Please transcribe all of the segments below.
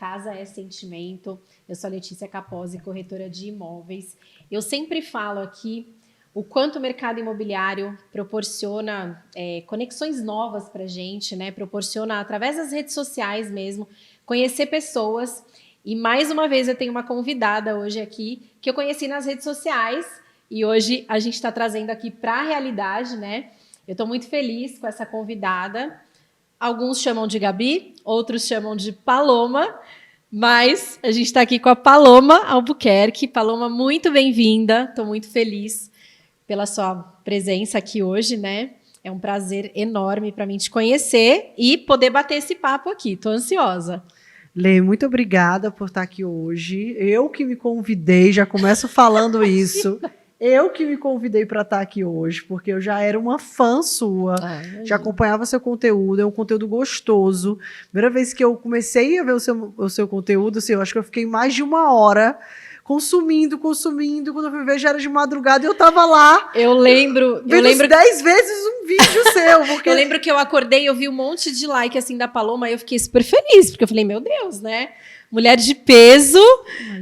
Casa é Sentimento. Eu sou a Letícia Capozzi, corretora de imóveis. Eu sempre falo aqui o quanto o mercado imobiliário proporciona conexões novas para a gente, né? Proporciona, através das redes sociais mesmo, conhecer pessoas. E mais uma vez eu tenho uma convidada hoje aqui, que eu conheci nas redes sociais, e hoje a gente está trazendo aqui para a realidade, né? Eu estou muito feliz com essa convidada. Alguns chamam de Gabi, outros chamam de Paloma, mas a gente está aqui com a Paloma Albuquerque. Paloma, muito bem-vinda. Estou muito feliz pela sua presença aqui hoje, né? É um prazer enorme para mim te conhecer e poder bater esse papo aqui. Estou ansiosa. Lê, muito obrigada por estar aqui hoje. Eu que me convidei, já começo falando isso. Eu que me convidei para estar aqui hoje, porque eu já era uma fã sua, já acompanhava seu conteúdo, é um conteúdo gostoso. Primeira vez que eu comecei a ver o seu conteúdo, assim, eu acho que eu fiquei mais de uma hora consumindo. Quando eu fui ver, já era de madrugada e eu tava lá. Eu lembro 10 vezes um vídeo seu. Porque... Eu lembro que eu acordei e eu vi um monte de like assim da Paloma e eu fiquei super feliz, porque eu falei, meu Deus, né? Mulher de peso,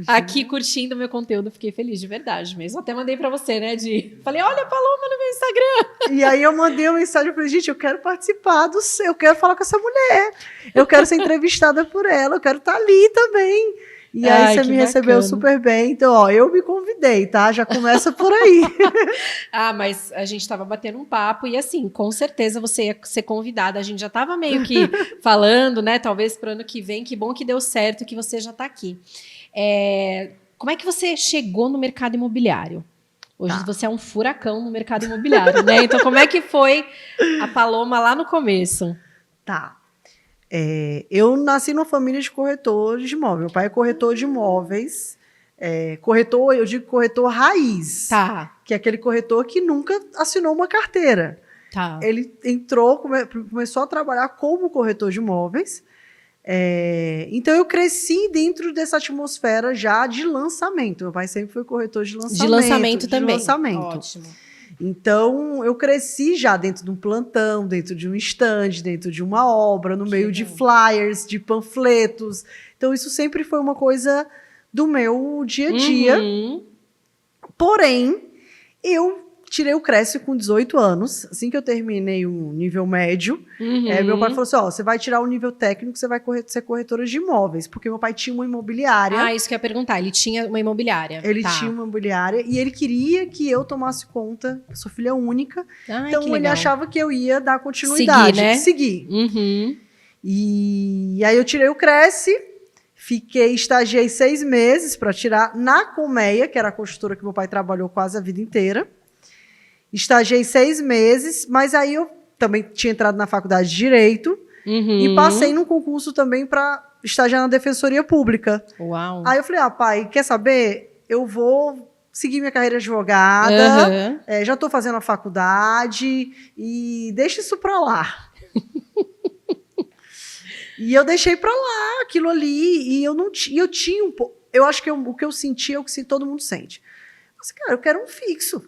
aqui curtindo o meu conteúdo, fiquei feliz de verdade mesmo. Até mandei pra você, né, falei, olha a Paloma no meu Instagram. E aí eu mandei uma mensagem, eu falei, gente, eu quero participar do seu, eu quero falar com essa mulher, eu quero ser entrevistada por ela, eu quero estar ali também. E aí você me recebeu super bem. Então, ó, eu me convidei, tá? Já começa por aí. Mas a gente tava batendo um papo e assim, com certeza você ia ser convidada. A gente já tava meio que falando, né? Talvez pro ano que vem. Que bom que deu certo, que você já tá aqui. Como é que você chegou no mercado imobiliário? Hoje você é um furacão no mercado imobiliário, né? Então, como é que foi a Paloma lá no começo? Tá. Eu nasci numa família de corretores de imóveis. Meu pai é corretor de imóveis. Corretor, eu digo corretor raiz. Tá. Que é aquele corretor que nunca assinou uma carteira. Tá. Ele entrou, começou a trabalhar como corretor de imóveis. Então, eu cresci dentro dessa atmosfera já de lançamento. Meu pai sempre foi corretor de lançamento. De lançamento também. De lançamento. Ótimo. Então, eu cresci já dentro de um plantão, dentro de um stand, dentro de uma obra, no meio de flyers, de panfletos. Então, isso sempre foi uma coisa do meu dia a dia. Uhum. Porém, eu tirei o Cresce com 18 anos. Assim que eu terminei o nível médio, meu pai falou assim, você vai tirar o nível técnico, você vai ser corretora de imóveis. Porque meu pai tinha uma imobiliária. Isso que eu ia perguntar. Ele tinha uma imobiliária. Ele tinha uma imobiliária e ele queria que eu tomasse conta. Eu sou filha única. Então, ele achava que eu ia dar continuidade. Seguir, né? Seguir. Uhum. E aí, eu tirei o Cresce. Estagiei 6 meses para tirar na Colmeia, que era a construtora que meu pai trabalhou quase a vida inteira. Estagiei 6 meses, mas aí eu também tinha entrado na faculdade de Direito e passei num concurso também para estagiar na Defensoria Pública. Uau. Aí eu falei, pai, quer saber? Eu vou seguir minha carreira de advogada, já estou fazendo a faculdade e deixa isso para lá. E eu deixei para lá aquilo ali e eu tinha um pouco... Eu acho que o que eu senti é o que todo mundo sente. Mas, cara, eu quero um fixo.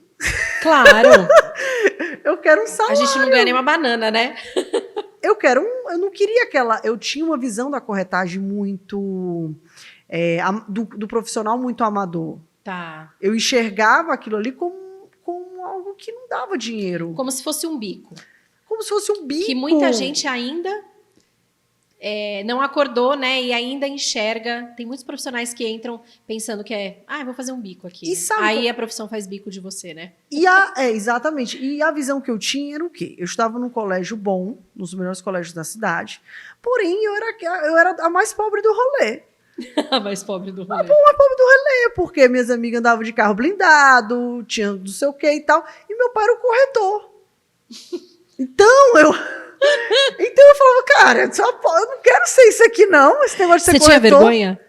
Claro. Eu quero um salário. A gente não ganha nem uma banana, né? Eu não queria eu tinha uma visão da corretagem muito... do profissional muito amador. Tá. Eu enxergava aquilo ali como algo que não dava dinheiro. Como se fosse um bico. Como se fosse um bico. Que muita gente ainda... não acordou, né? E ainda enxerga. Tem muitos profissionais que entram pensando que vou fazer um bico aqui. Aí a profissão faz bico de você, né? Exatamente. E a visão que eu tinha era o quê? Eu estava num colégio bom, nos melhores colégios da cidade, porém eu era a mais pobre do rolê. A mais pobre do rolê. A mais pobre do rolê, porque minhas amigas andavam de carro blindado, tinha não sei o que e tal, e meu pai era o corretor. Então eu falava, cara, eu não quero ser isso aqui, não. Esse negócio de ser corretor. Você tinha vergonha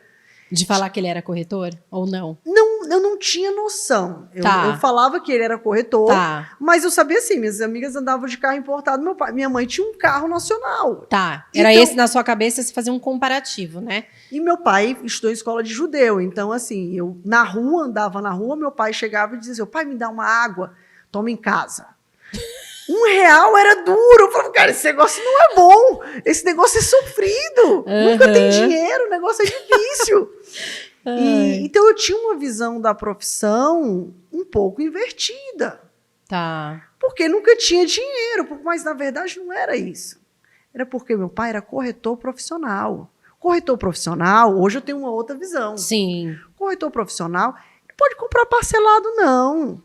de falar que ele era corretor ou não? Não, eu não tinha noção. Eu falava que ele era corretor, mas eu sabia assim, minhas amigas andavam de carro importado, minha mãe tinha um carro nacional. Tá, era esse na sua cabeça, você fazia um comparativo, né? E meu pai estudou em escola de judeu, então assim, eu andava na rua, meu pai chegava e dizia assim, pai, me dá uma água, toma em casa. R$ 1 era duro. Eu falava, cara, esse negócio não é bom. Esse negócio é sofrido. Nunca tem dinheiro, o negócio é difícil. Então eu tinha uma visão da profissão um pouco invertida. Tá. Porque nunca tinha dinheiro. Mas na verdade não era isso. Era porque meu pai era corretor profissional. Corretor profissional, hoje eu tenho uma outra visão. Sim. Corretor profissional não pode comprar parcelado, não.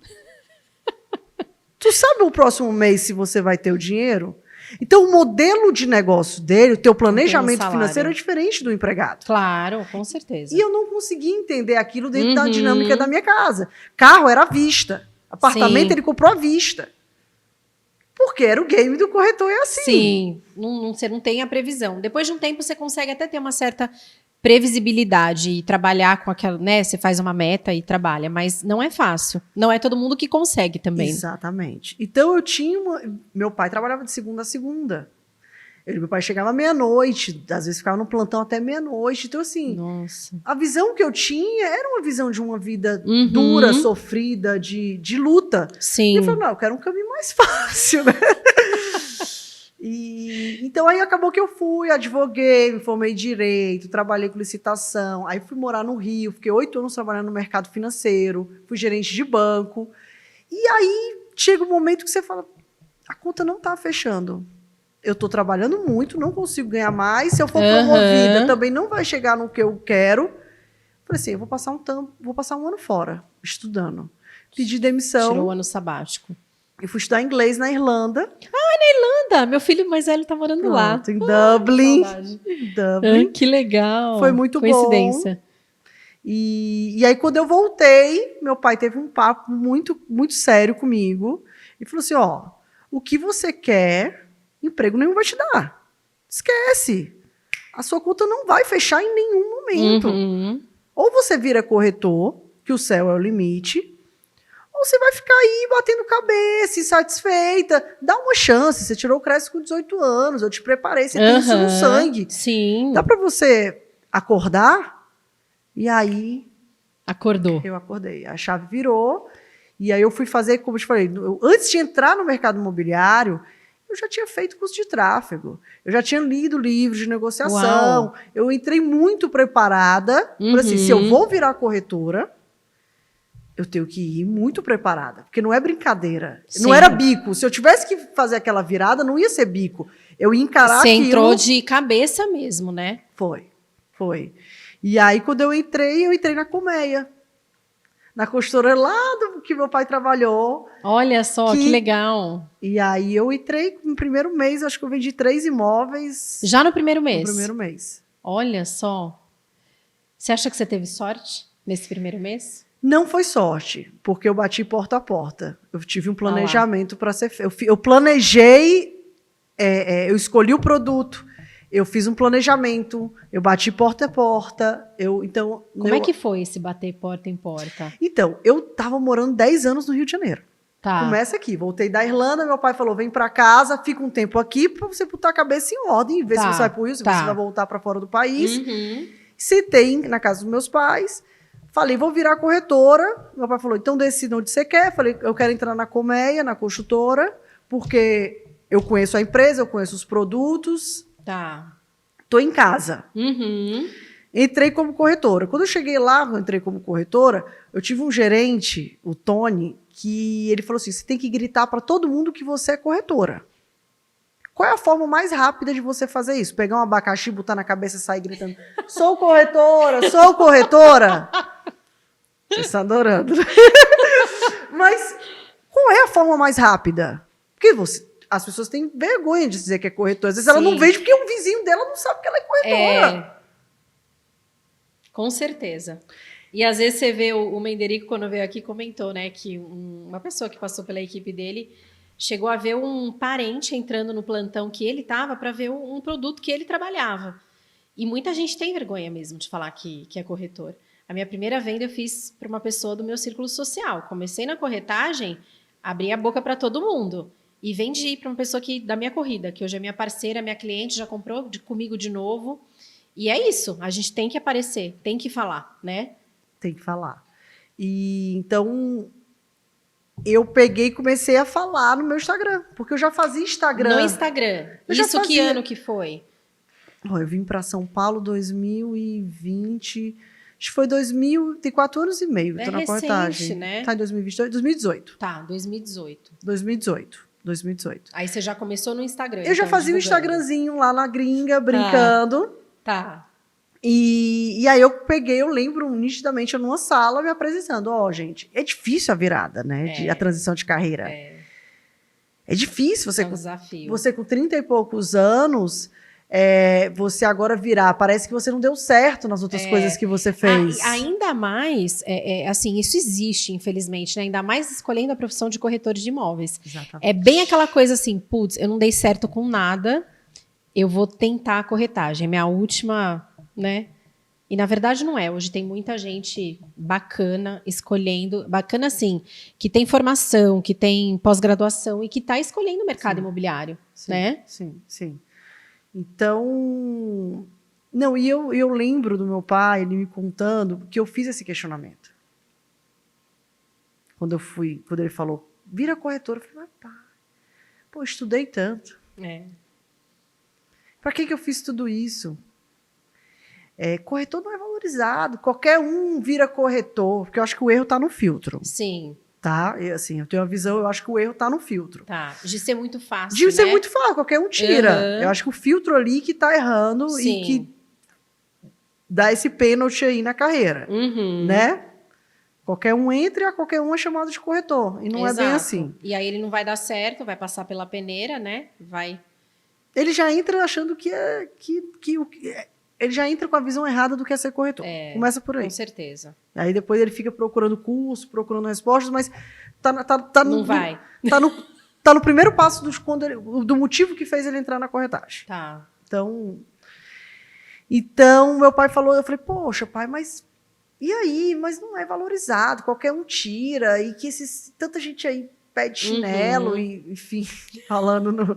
Tu sabe o próximo mês se você vai ter o dinheiro? Então, o modelo de negócio dele, o teu planejamento financeiro é diferente do empregado. Claro, com certeza. E eu não consegui entender aquilo dentro da dinâmica da minha casa. Carro era à vista. Apartamento ele comprou à vista. Porque era o game do corretor, é assim. Sim, você não tem a previsão. Depois de um tempo, você consegue até ter uma certa previsibilidade e trabalhar com aquela, né? Você faz uma meta e trabalha, mas não é fácil. Não é todo mundo que consegue também. Exatamente. Então eu tinha meu pai trabalhava de segunda a segunda. Meu pai chegava meia-noite, às vezes ficava no plantão até meia-noite. Então, assim, nossa, a visão que eu tinha era uma visão de uma vida dura, sofrida, de luta. Sim. E eu falei, não, eu quero um caminho mais fácil, né? Então aí acabou que eu fui, advoguei, me formei em direito, trabalhei com licitação, aí fui morar no Rio, fiquei 8 anos trabalhando no mercado financeiro, fui gerente de banco. E aí chega um momento que você fala, a conta não está fechando. Eu estou trabalhando muito, não consigo ganhar mais, se eu for promovida também não vai chegar no que eu quero. Falei assim, eu vou passar um ano fora, estudando. Pedi demissão. Tirou o ano sabático. Eu fui estudar inglês na Irlanda. Na Irlanda! Meu filho mais velho tá morando lá. Em Dublin. Dublin. Que legal. Foi muito coincidência. Bom. E aí, quando eu voltei, meu pai teve um papo muito, muito sério comigo. E falou assim, ó, o que você quer, emprego nenhum vai te dar. Esquece. A sua conta não vai fechar em nenhum momento. Ou você vira corretor, que o céu é o limite, ou você vai ficar aí batendo cabeça, insatisfeita. Dá uma chance. Você tirou o crédito com 18 anos. Eu te preparei, você tem isso no sangue. Sim. Dá para você acordar? E aí... Acordou. Eu acordei. A chave virou. E aí eu fui fazer, como eu te falei, antes de entrar no mercado imobiliário, eu já tinha feito curso de tráfego. Eu já tinha lido livros de negociação. Uau. Eu entrei muito preparada. Para assim, se eu vou virar corretora, eu tenho que ir muito preparada, porque não é brincadeira. Sim. Não era bico. Se eu tivesse que fazer aquela virada, não ia ser bico. Eu ia encarar aquilo. Você entrou de cabeça mesmo, né? Foi. E aí, quando eu entrei na Colmeia. Na construtora lá do que meu pai trabalhou. Olha só, que legal. E aí, eu entrei no primeiro mês, acho que eu vendi 3 imóveis. Já no primeiro mês? No primeiro mês. Olha só. Você acha que você teve sorte nesse primeiro mês? Não foi sorte, porque eu bati porta a porta. Eu tive um planejamento para ser feito. Eu planejei, eu escolhi o produto, eu fiz um planejamento, eu bati porta a porta. Como é que foi esse bater porta em porta? Então, eu estava morando 10 anos no Rio de Janeiro. Tá. Começa aqui, voltei da Irlanda, meu pai falou, vem para casa, fica um tempo aqui para você botar a cabeça em ordem, ver se você vai para o Rio, se você vai voltar para fora do país. Sentei na casa dos meus pais. Falei, vou virar corretora. Meu pai falou, então decida onde você quer. Falei, eu quero entrar na Colmeia, na construtora, porque eu conheço a empresa, eu conheço os produtos. Tá. Tô em casa. Entrei como corretora. Quando eu cheguei lá, eu entrei como corretora, eu tive um gerente, o Tony, que ele falou assim, você tem que gritar para todo mundo que você é corretora. Qual é a forma mais rápida de você fazer isso? Pegar um abacaxi, botar na cabeça e sair gritando, sou corretora, sou corretora. Você está adorando. Mas qual é a forma mais rápida? Porque as pessoas têm vergonha de dizer que é corretora. Às vezes ela não vende porque o vizinho dela não sabe que ela é corretora. Com certeza. E às vezes você vê o Menderico, quando veio aqui, comentou, né, que uma pessoa que passou pela equipe dele chegou a ver um parente entrando no plantão que ele estava para ver um produto que ele trabalhava. E muita gente tem vergonha mesmo de falar que é corretor. A minha primeira venda eu fiz para uma pessoa do meu círculo social. Comecei na corretagem, abri a boca para todo mundo e vendi para uma pessoa da minha corrida, que hoje é minha parceira, minha cliente, já comprou comigo de novo. E é isso, a gente tem que aparecer, tem que falar, né? Tem que falar. E então, eu peguei e comecei a falar no meu Instagram, porque eu já fazia Instagram. No Instagram. Isso que ano que foi? Eu vim para São Paulo 2020, acho que foi 2000, tem 4 anos e meio, tô na recente, corretagem. Né? Tá em 2022, 2018. Tá, 2018. 2018. Aí você já começou no Instagram. Eu já fazia um Instagramzinho lá na gringa, brincando. Tá. E aí eu lembro nitidamente eu numa sala me apresentando. Gente, é difícil a virada, né? A transição de carreira. É difícil você, um desafio. Você com 30 e poucos anos, você agora virar. Parece que você não deu certo nas outras coisas que você fez. Ainda mais, assim, isso existe, infelizmente, né? Ainda mais escolhendo a profissão de corretor de imóveis. Exatamente. É bem aquela coisa assim, putz, eu não dei certo com nada, eu vou tentar a corretagem. É minha última, né? E na verdade não é. Hoje tem muita gente bacana escolhendo, bacana assim, que tem formação, que tem pós-graduação e que está escolhendo o mercado imobiliário, né? Sim. Então, não, e eu lembro do meu pai, ele me contando que eu fiz esse questionamento. Quando ele falou, vira corretor, eu falei, mas pai, eu estudei tanto. Para que eu fiz tudo isso? Corretor não é valorizado, qualquer um vira corretor, porque eu acho que o erro está no filtro. Sim. Tá? E, assim, eu tenho uma visão, eu acho que o erro está no filtro. Tá, de ser muito fácil, De ser muito fácil, qualquer um tira. Eu acho que o filtro ali que está errando e que dá esse pênalti aí na carreira, né? Qualquer um entra e a qualquer um é chamado de corretor, e não é bem assim. E aí ele não vai dar certo, vai passar pela peneira, né? Ele já entra achando que ele já entra com a visão errada do que é ser corretor. Começa por aí. Com certeza. Aí depois ele fica procurando curso, procurando respostas, mas não vai. Tá no primeiro passo do motivo que fez ele entrar na corretagem. Tá. Então meu pai falou, eu falei, poxa, pai, mas e aí? Mas não é valorizado, qualquer um tira, e que tanta gente aí pede chinelo, e enfim, falando no...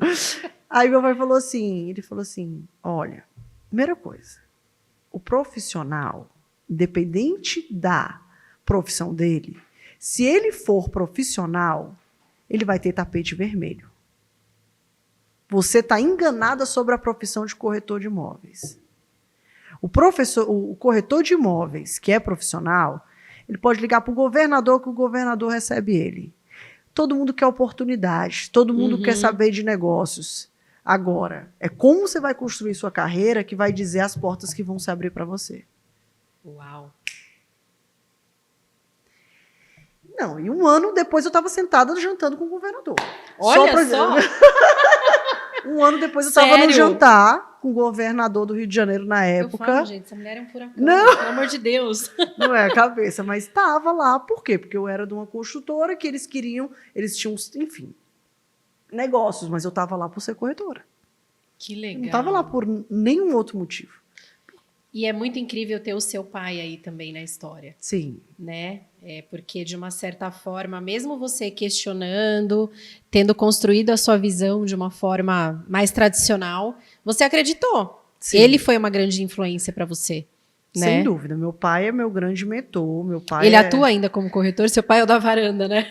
Aí meu pai falou assim, olha, primeira coisa, o profissional, independente da profissão dele, se ele for profissional, ele vai ter tapete vermelho. Você está enganada sobre a profissão de corretor de imóveis. O corretor de imóveis, que é profissional, ele pode ligar para o governador, que o governador recebe ele. Todo mundo quer oportunidade, todo mundo quer saber de negócios. Agora, é como você vai construir sua carreira que vai dizer as portas que vão se abrir para você. Uau! Não, e um ano depois eu estava sentada jantando com o governador. Olha só! Um ano depois eu estava no jantar com o governador do Rio de Janeiro na época. Eu falo, gente, essa mulher é um furacão. Não. Pelo amor de Deus. Não é a cabeça, mas estava lá. Por quê? Porque eu era de uma construtora que eles tinham, enfim, negócios, mas eu estava lá por ser corretora. Que legal. Eu não estava lá por nenhum outro motivo. E é muito incrível ter o seu pai aí também na história. Sim. Né? Porque, de uma certa forma, mesmo você questionando, tendo construído a sua visão de uma forma mais tradicional, você acreditou. Sim. Ele foi uma grande influência para você. Né? Sem dúvida. Meu pai é meu grande mentor. Meu pai Ele atua ainda como corretor? Seu pai é o da varanda, né?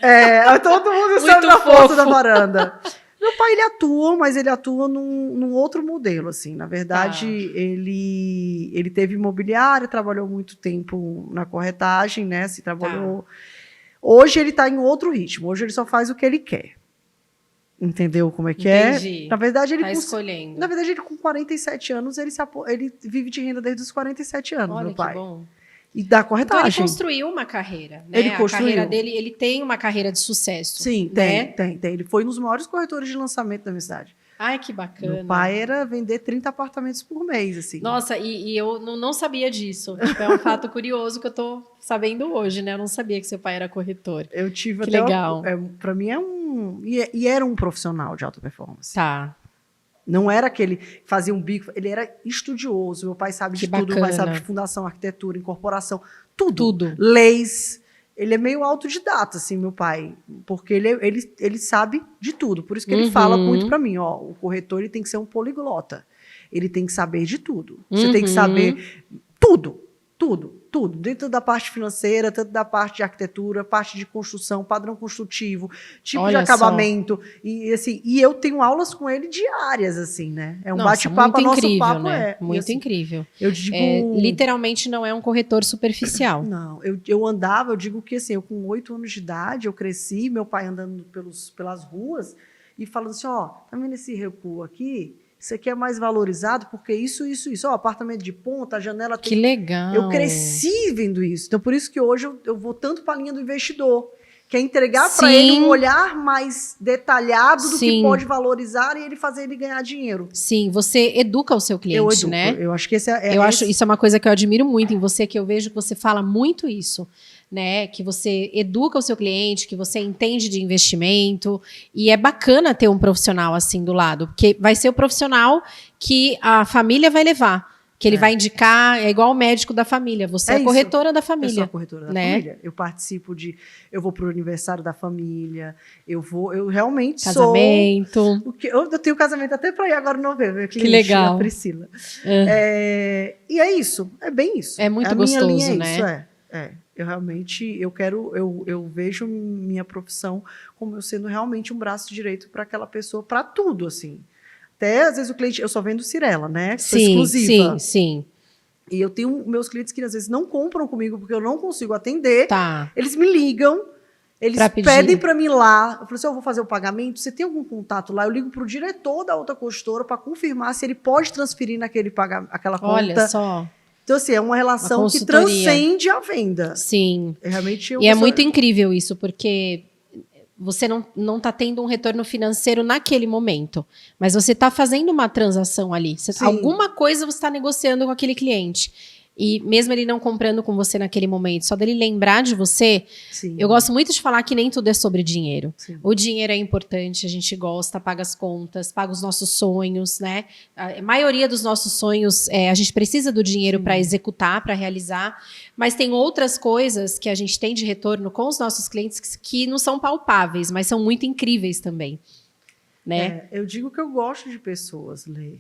Todo mundo sabe da foto da varanda. Meu pai, ele atua, mas ele atua num outro modelo, assim. Na verdade, ele teve imobiliário, trabalhou muito tempo na corretagem, né? Se trabalhou... Hoje ele está em outro ritmo. Hoje ele só faz o que ele quer. Entendeu como é que Entendi. Na verdade, ele... Tá escolhendo. Na verdade, ele com 47 anos, ele vive de renda desde os 47 anos, Olha, meu pai. Que bom. E da corretagem. Então ele construiu uma carreira, né? Ele construiu. A carreira dele, ele tem uma carreira de sucesso. Sim, né? tem. Ele foi um dos maiores corretores de lançamento da minha cidade. Ai, que bacana. Meu pai era vender 30 apartamentos por mês, assim. Nossa, e eu não sabia disso. Tipo, é um fato curioso que eu tô sabendo hoje, né? Eu não sabia que seu pai era corretor. Eu tive que até legal. Para mim e era um profissional de alta performance. Tá. Não era aquele que fazia um bico, ele era estudioso. Meu pai sabe de tudo, meu pai sabe de fundação, arquitetura, incorporação, tudo. Leis. Ele é meio autodidata, assim, meu pai, porque ele sabe de tudo. Por isso que ele fala muito para mim, o corretor ele tem que ser um poliglota. Ele tem que saber de tudo. Você tem que saber tudo. tudo, dentro da parte financeira, tanto da parte de arquitetura, parte de construção, padrão construtivo, tipo de acabamento. E, assim, e eu tenho aulas com ele diárias, assim, né? É um bate-papo, nosso papo né? Muito assim, incrível. Eu digo... literalmente não é um corretor superficial. Não, eu digo que assim, eu com 8 anos de idade, eu cresci, meu pai andando pelas ruas e falando assim, ó, tá vendo esse recuo aqui? Isso aqui é mais valorizado porque isso. Ó, apartamento de ponta, a janela tem... Que legal. Eu cresci vendo isso. Então, por isso que hoje eu vou tanto para a linha do investidor, que é entregar para ele um olhar mais detalhado do que pode valorizar e ele fazer ele ganhar dinheiro. Sim, você educa o seu cliente, né? Eu acho que isso é uma coisa que eu admiro muito em você, que eu vejo que você fala muito isso. Né, que você educa o seu cliente, que você entende de investimento, e é bacana ter um profissional assim do lado, porque vai ser o profissional que a família vai levar, que ele vai indicar, é igual o médico da família, você é a corretora da família. Eu sou a corretora da família, eu participo eu vou para o aniversário da família, eu realmente casamento. Eu tenho casamento até para ir agora em novembro, que legal. A Priscila. E é isso, é bem isso. É muito gostoso, minha linha né? Eu realmente, eu vejo minha profissão como eu sendo realmente um braço direito para aquela pessoa, para tudo, assim. Até, às vezes, o cliente, eu só vendo Cirela, né? Exclusiva. Sim. E eu tenho meus clientes que, às vezes, não compram comigo porque eu não consigo atender. Tá. Eles me ligam, eles pedem para mim lá. Eu falo assim, eu vou fazer o pagamento, você tem algum contato lá? Eu ligo para o diretor da outra consultora para confirmar se ele pode transferir aquela conta. Olha só. Então, assim, é uma relação que transcende a venda. Sim. Realmente é muito incrível isso, porque você não está tendo um retorno financeiro naquele momento, mas você está fazendo uma transação ali. Alguma coisa você está negociando com aquele cliente. E mesmo ele não comprando com você naquele momento, só dele lembrar de você, eu gosto muito de falar que nem tudo é sobre dinheiro. Sim. O dinheiro é importante, a gente gosta, paga as contas, paga os nossos sonhos, né? A maioria dos nossos sonhos, a gente precisa do dinheiro para executar, para realizar, mas tem outras coisas que a gente tem de retorno com os nossos clientes que não são palpáveis, mas são muito incríveis também. Né? Eu digo que eu gosto de pessoas, Lê.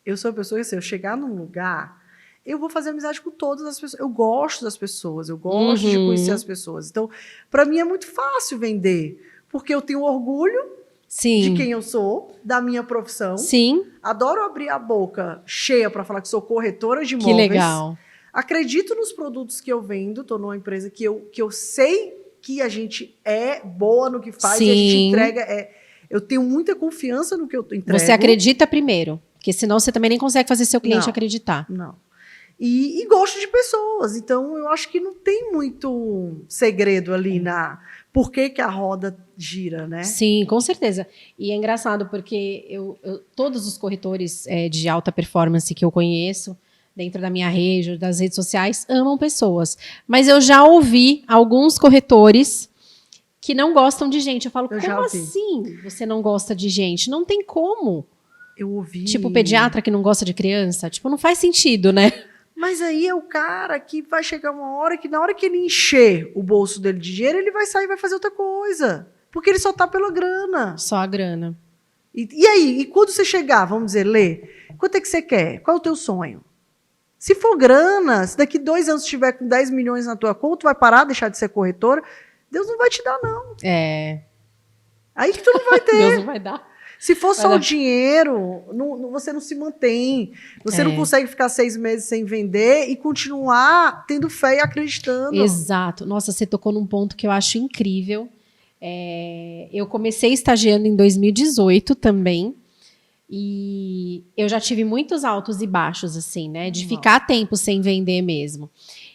Eu sou uma pessoa que, assim, eu chegar num lugar... eu vou fazer amizade com todas as pessoas. Eu gosto das pessoas, eu gosto de conhecer as pessoas. Então, para mim é muito fácil vender, porque eu tenho orgulho de quem eu sou, da minha profissão. Sim. Adoro abrir a boca cheia para falar que sou corretora de imóveis. Que legal. Acredito nos produtos que eu vendo, estou numa empresa que eu sei que a gente é boa no que faz e a gente entrega. Eu tenho muita confiança no que eu entrego. Você acredita primeiro, porque senão você também nem consegue fazer seu cliente acreditar. Não. E gosto de pessoas, então eu acho que não tem muito segredo ali na por que a roda gira, né? Sim, com certeza. E é engraçado porque todos os corretores de alta performance que eu conheço, dentro da minha rede, das redes sociais, amam pessoas. Mas eu já ouvi alguns corretores que não gostam de gente. Eu falo, como assim você não gosta de gente? Não tem como. Eu ouvi... Tipo, pediatra que não gosta de criança. Tipo, não faz sentido, né? Mas aí é o cara que vai chegar uma hora que, na hora que ele encher o bolso dele de dinheiro, ele vai sair e vai fazer outra coisa. Porque ele só tá pela grana. Só a grana. E aí? E quando você chegar, vamos dizer, Lê, quanto é que você quer? Qual é o teu sonho? Se for grana, se daqui 2 anos estiver com 10 milhões na tua conta, tu vai parar, deixar de ser corretora, Deus não vai te dar, não. Aí que tu não vai ter. Deus não vai dar. Se for só o dinheiro, você não se mantém. Você não consegue ficar 6 meses sem vender e continuar tendo fé e acreditando. Exato. Nossa, você tocou num ponto que eu acho incrível. Eu comecei estagiando em 2018 também. E eu já tive muitos altos e baixos, assim, né? De ficar tempo sem vender mesmo.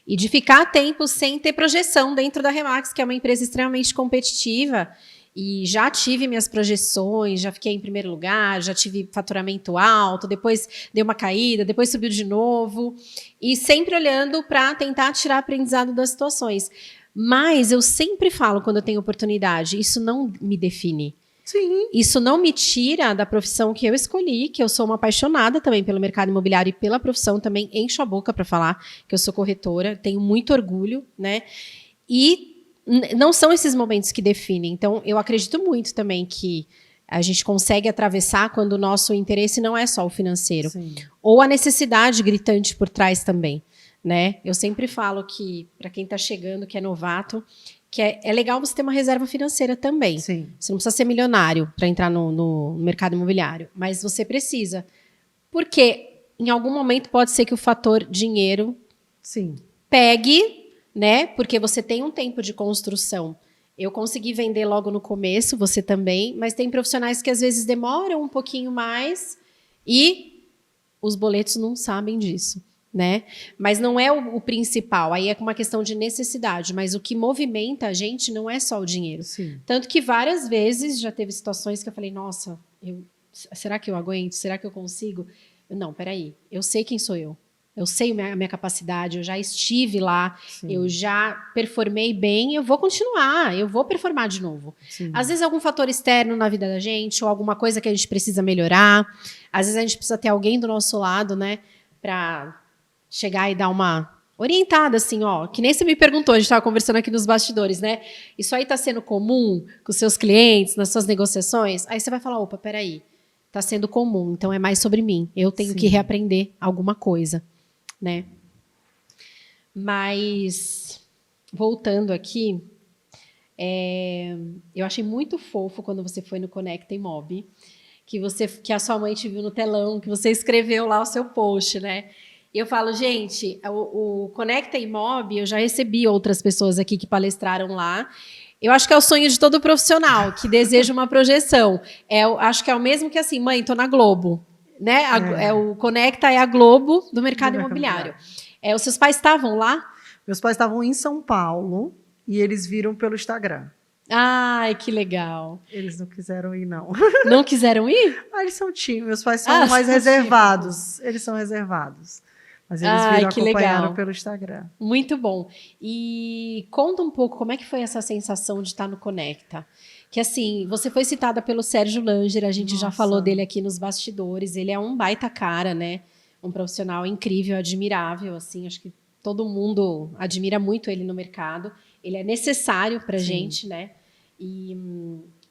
E de ficar tempo sem ter projeção dentro da Remax, que é uma empresa extremamente competitiva. E já tive minhas projeções, já fiquei em primeiro lugar, já tive faturamento alto, depois deu uma caída, depois subiu de novo. E sempre olhando para tentar tirar aprendizado das situações. Mas eu sempre falo, quando eu tenho oportunidade, isso não me define. Sim. Isso não me tira da profissão que eu escolhi, que eu sou uma apaixonada também pelo mercado imobiliário e pela profissão, também encho a boca para falar que eu sou corretora, tenho muito orgulho, né? E não são esses momentos que definem. Então, eu acredito muito também que a gente consegue atravessar quando o nosso interesse não é só o financeiro. Sim. Ou a necessidade gritante por trás também. né? Eu sempre falo que, para quem está chegando, que é novato, que é legal você ter uma reserva financeira também. Sim. Você não precisa ser milionário para entrar no mercado imobiliário, mas você precisa. Porque em algum momento pode ser que o fator dinheiro Sim. pegue, né? Porque você tem um tempo de construção. Eu consegui vender logo no começo, você também, mas tem profissionais que às vezes demoram um pouquinho mais e os boletos não sabem disso, né? Mas não é o principal, aí é uma questão de necessidade, mas o que movimenta a gente não é só o dinheiro. Sim. Tanto que várias vezes já teve situações que eu falei, nossa, será que eu aguento? Será que eu consigo? Não, peraí, eu sei quem sou eu. Eu sei a minha capacidade, eu já estive lá, Sim. eu já performei bem, eu vou continuar, eu vou performar de novo. Sim. Às vezes algum fator externo na vida da gente, ou alguma coisa que a gente precisa melhorar, às vezes a gente precisa ter alguém do nosso lado, né, para chegar e dar uma orientada, assim, ó, que nem você me perguntou, a gente estava conversando aqui nos bastidores, né, isso aí está sendo comum com os seus clientes, nas suas negociações? Aí você vai falar, opa, peraí, está sendo comum, então é mais sobre mim, eu tenho que reaprender alguma coisa. Né? Mas, voltando aqui, eu achei muito fofo quando você foi no Conecta Imob, que a sua mãe te viu no telão, que você escreveu lá o seu post, né? E eu falo, gente, o Conecta Imob, eu já recebi outras pessoas aqui que palestraram lá. Eu acho que é o sonho de todo profissional que deseja uma projeção. Acho que é o mesmo que assim, mãe, tô na Globo. Né? O Conecta é a Globo do mercado imobiliário. Os seus pais estavam lá? Meus pais estavam em São Paulo e eles viram pelo Instagram. Ai, que legal. Eles não quiseram ir, não. Não quiseram ir? Eles são tímidos. Meus pais são mais reservados. Tímidos. Eles são reservados. Mas eles viram, acompanharam pelo Instagram. Muito bom. E conta um pouco como é que foi essa sensação de estar no Conecta. Que assim, você foi citada pelo Sérgio Langer, a gente já falou dele aqui nos bastidores, ele é um baita cara, né? Um profissional incrível, admirável, assim, acho que todo mundo admira muito ele no mercado. Ele é necessário pra gente, né?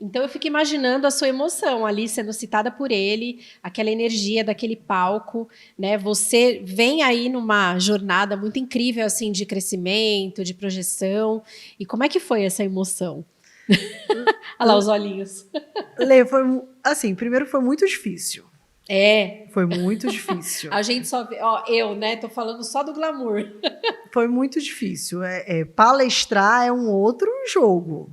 Então eu fico imaginando a sua emoção ali sendo citada por ele, aquela energia daquele palco, né? Você vem aí numa jornada muito incrível assim de crescimento, de projeção. E como é que foi essa emoção? Olha lá os olhinhos. Lê, foi assim, primeiro foi muito difícil. Foi muito difícil. A gente só vê, ó, eu, né, tô falando só do glamour. Foi muito difícil. Palestrar é um outro jogo.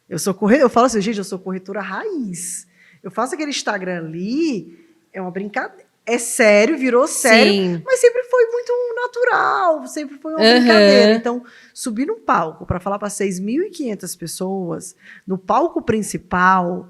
Eu falo assim, gente, eu sou corretora raiz. Eu faço aquele Instagram ali, é uma brincadeira. É sério, virou sério, sim, mas sempre foi muito natural, sempre foi uma brincadeira. Então, subir num palco para falar para 6.500 pessoas, no palco principal,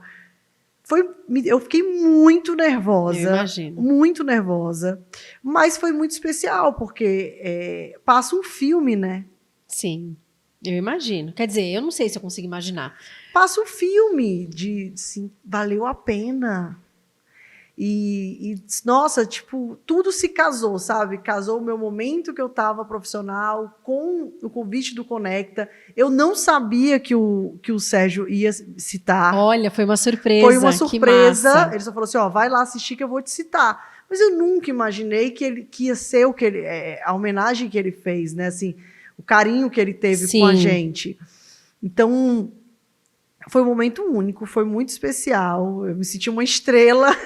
eu fiquei muito nervosa. Eu imagino. Muito nervosa. Mas foi muito especial, porque passa um filme, né? Sim, eu imagino. Quer dizer, eu não sei se eu consigo imaginar. Passa um filme de assim, valeu a pena. Nossa, tipo, tudo se casou, sabe? Casou o meu momento que eu estava profissional com o convite do Conecta. Eu não sabia que o Sérgio ia citar. Olha, foi uma surpresa. Foi uma surpresa. Ele só falou assim, ó, vai lá assistir que eu vou te citar. Mas eu nunca imaginei que ia ser o que ele, a homenagem que ele fez, né? Assim, o carinho que ele teve com a gente. Então, foi um momento único, foi muito especial. Eu me senti uma estrela.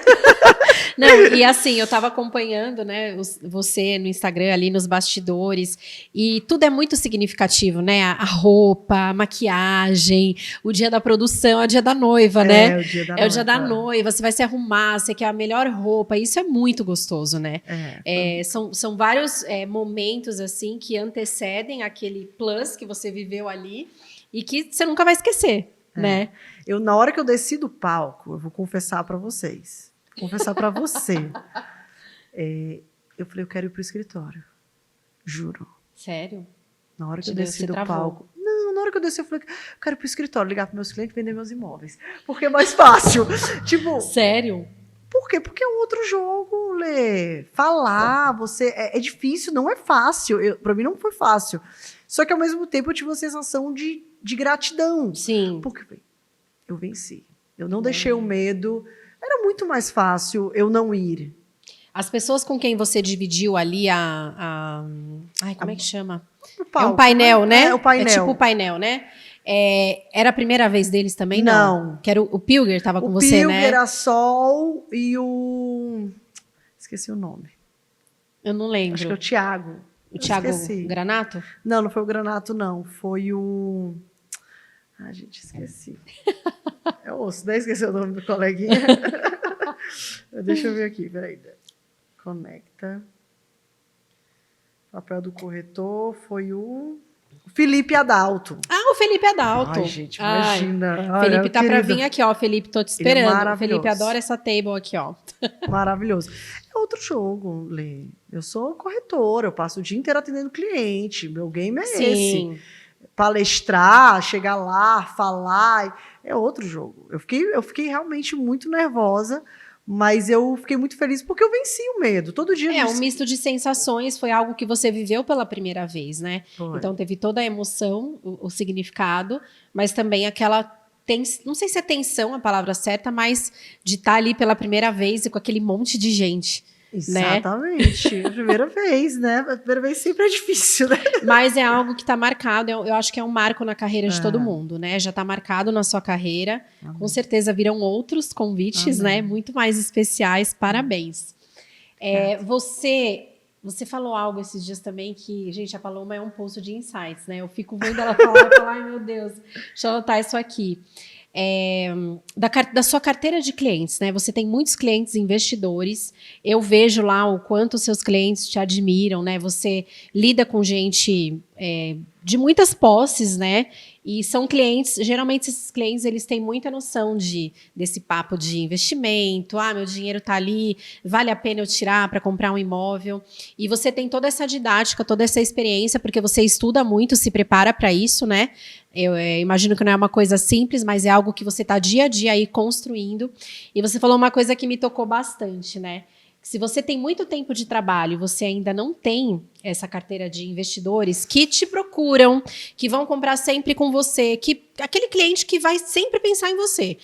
Não, e assim, eu estava acompanhando, né, você no Instagram, ali nos bastidores, e tudo é muito significativo, né? A roupa, a maquiagem, o dia da produção, é o dia da noiva, né? O dia da noiva. O dia da noiva, você vai se arrumar, você quer a melhor roupa, isso é muito gostoso, né? São vários momentos, assim, que antecedem aquele plus que você viveu ali e que você nunca vai esquecer, né? Na hora que eu desci do palco, eu vou confessar para vocês. Confessar para você. Eu falei, eu quero ir pro escritório. Juro. Sério? Na hora que eu desci do palco. Não, na hora que eu desci, eu falei, eu quero ir pro escritório, ligar para meus clientes e vender meus imóveis. Porque é mais fácil. Tipo. Sério? Por quê? Porque é um outro jogo, Lê. Falar, você. É difícil, não é fácil. Para mim não foi fácil. Só que ao mesmo tempo eu tive uma sensação de gratidão. Sim. Porque eu venci. Eu não deixei o medo. Era muito mais fácil eu não ir. As pessoas com quem você dividiu ali ai, como é que chama? Palco, é um painel, né? É o painel. É tipo o painel, né? Era a primeira vez deles também? Não. Que era o Pilger estava com você, Pilger, né? O Pilger, a Sol e o... Esqueci o nome. Eu não lembro. Acho que é o Thiago. O Thiago Granato? Não foi o Granato, não. Foi o... Ai, gente, esqueci. Eu ouço, né? Esqueci o nome do coleguinha. Deixa eu ver aqui, peraí. Conecta. Papel do corretor foi o Felipe Adalto. O Felipe Adalto. Ai, gente, imagina. Felipe tá para vir aqui, ó. Felipe, tô te esperando. É o Felipe adora essa table aqui, ó. Maravilhoso. É outro jogo, Lê. Eu sou corretora, eu passo o dia inteiro atendendo cliente. Meu game é esse. Palestrar, chegar lá, falar, é outro jogo. Eu fiquei realmente muito nervosa, mas eu fiquei muito feliz porque eu venci o medo. Todo dia. Um misto de sensações, foi algo que você viveu pela primeira vez, né? Foi. Então teve toda a emoção, o significado, mas também aquela não sei se é tensão a palavra certa, mas de estar ali pela primeira vez e com aquele monte de gente. Exatamente. Né? Primeira vez, né? A primeira vez sempre é difícil, né? Mas é algo que está marcado, eu acho que é um marco na carreira de todo mundo, né? Já está marcado na sua carreira. Amém. Com certeza virão outros convites, Amém. Né? Muito mais especiais. Parabéns. Você falou algo esses dias também que, gente, a Paloma é um poço de insights, né? Eu fico vendo ela falar e falar, ai meu Deus, deixa eu anotar isso aqui. Da sua carteira de clientes, né? Você tem muitos clientes investidores. Eu vejo lá o quanto seus clientes te admiram, né? Você lida com gente de muitas posses, né? E são clientes, geralmente esses clientes, eles têm muita noção desse papo de investimento. Meu dinheiro tá ali, vale a pena eu tirar para comprar um imóvel. E você tem toda essa didática, toda essa experiência, porque você estuda muito, se prepara para isso, né? Eu imagino que não é uma coisa simples, mas é algo que você está dia a dia aí construindo. E você falou uma coisa que me tocou bastante, né? Se você tem muito tempo de trabalho e você ainda não tem essa carteira de investidores que te procuram, que vão comprar sempre com você, aquele cliente que vai sempre pensar em você.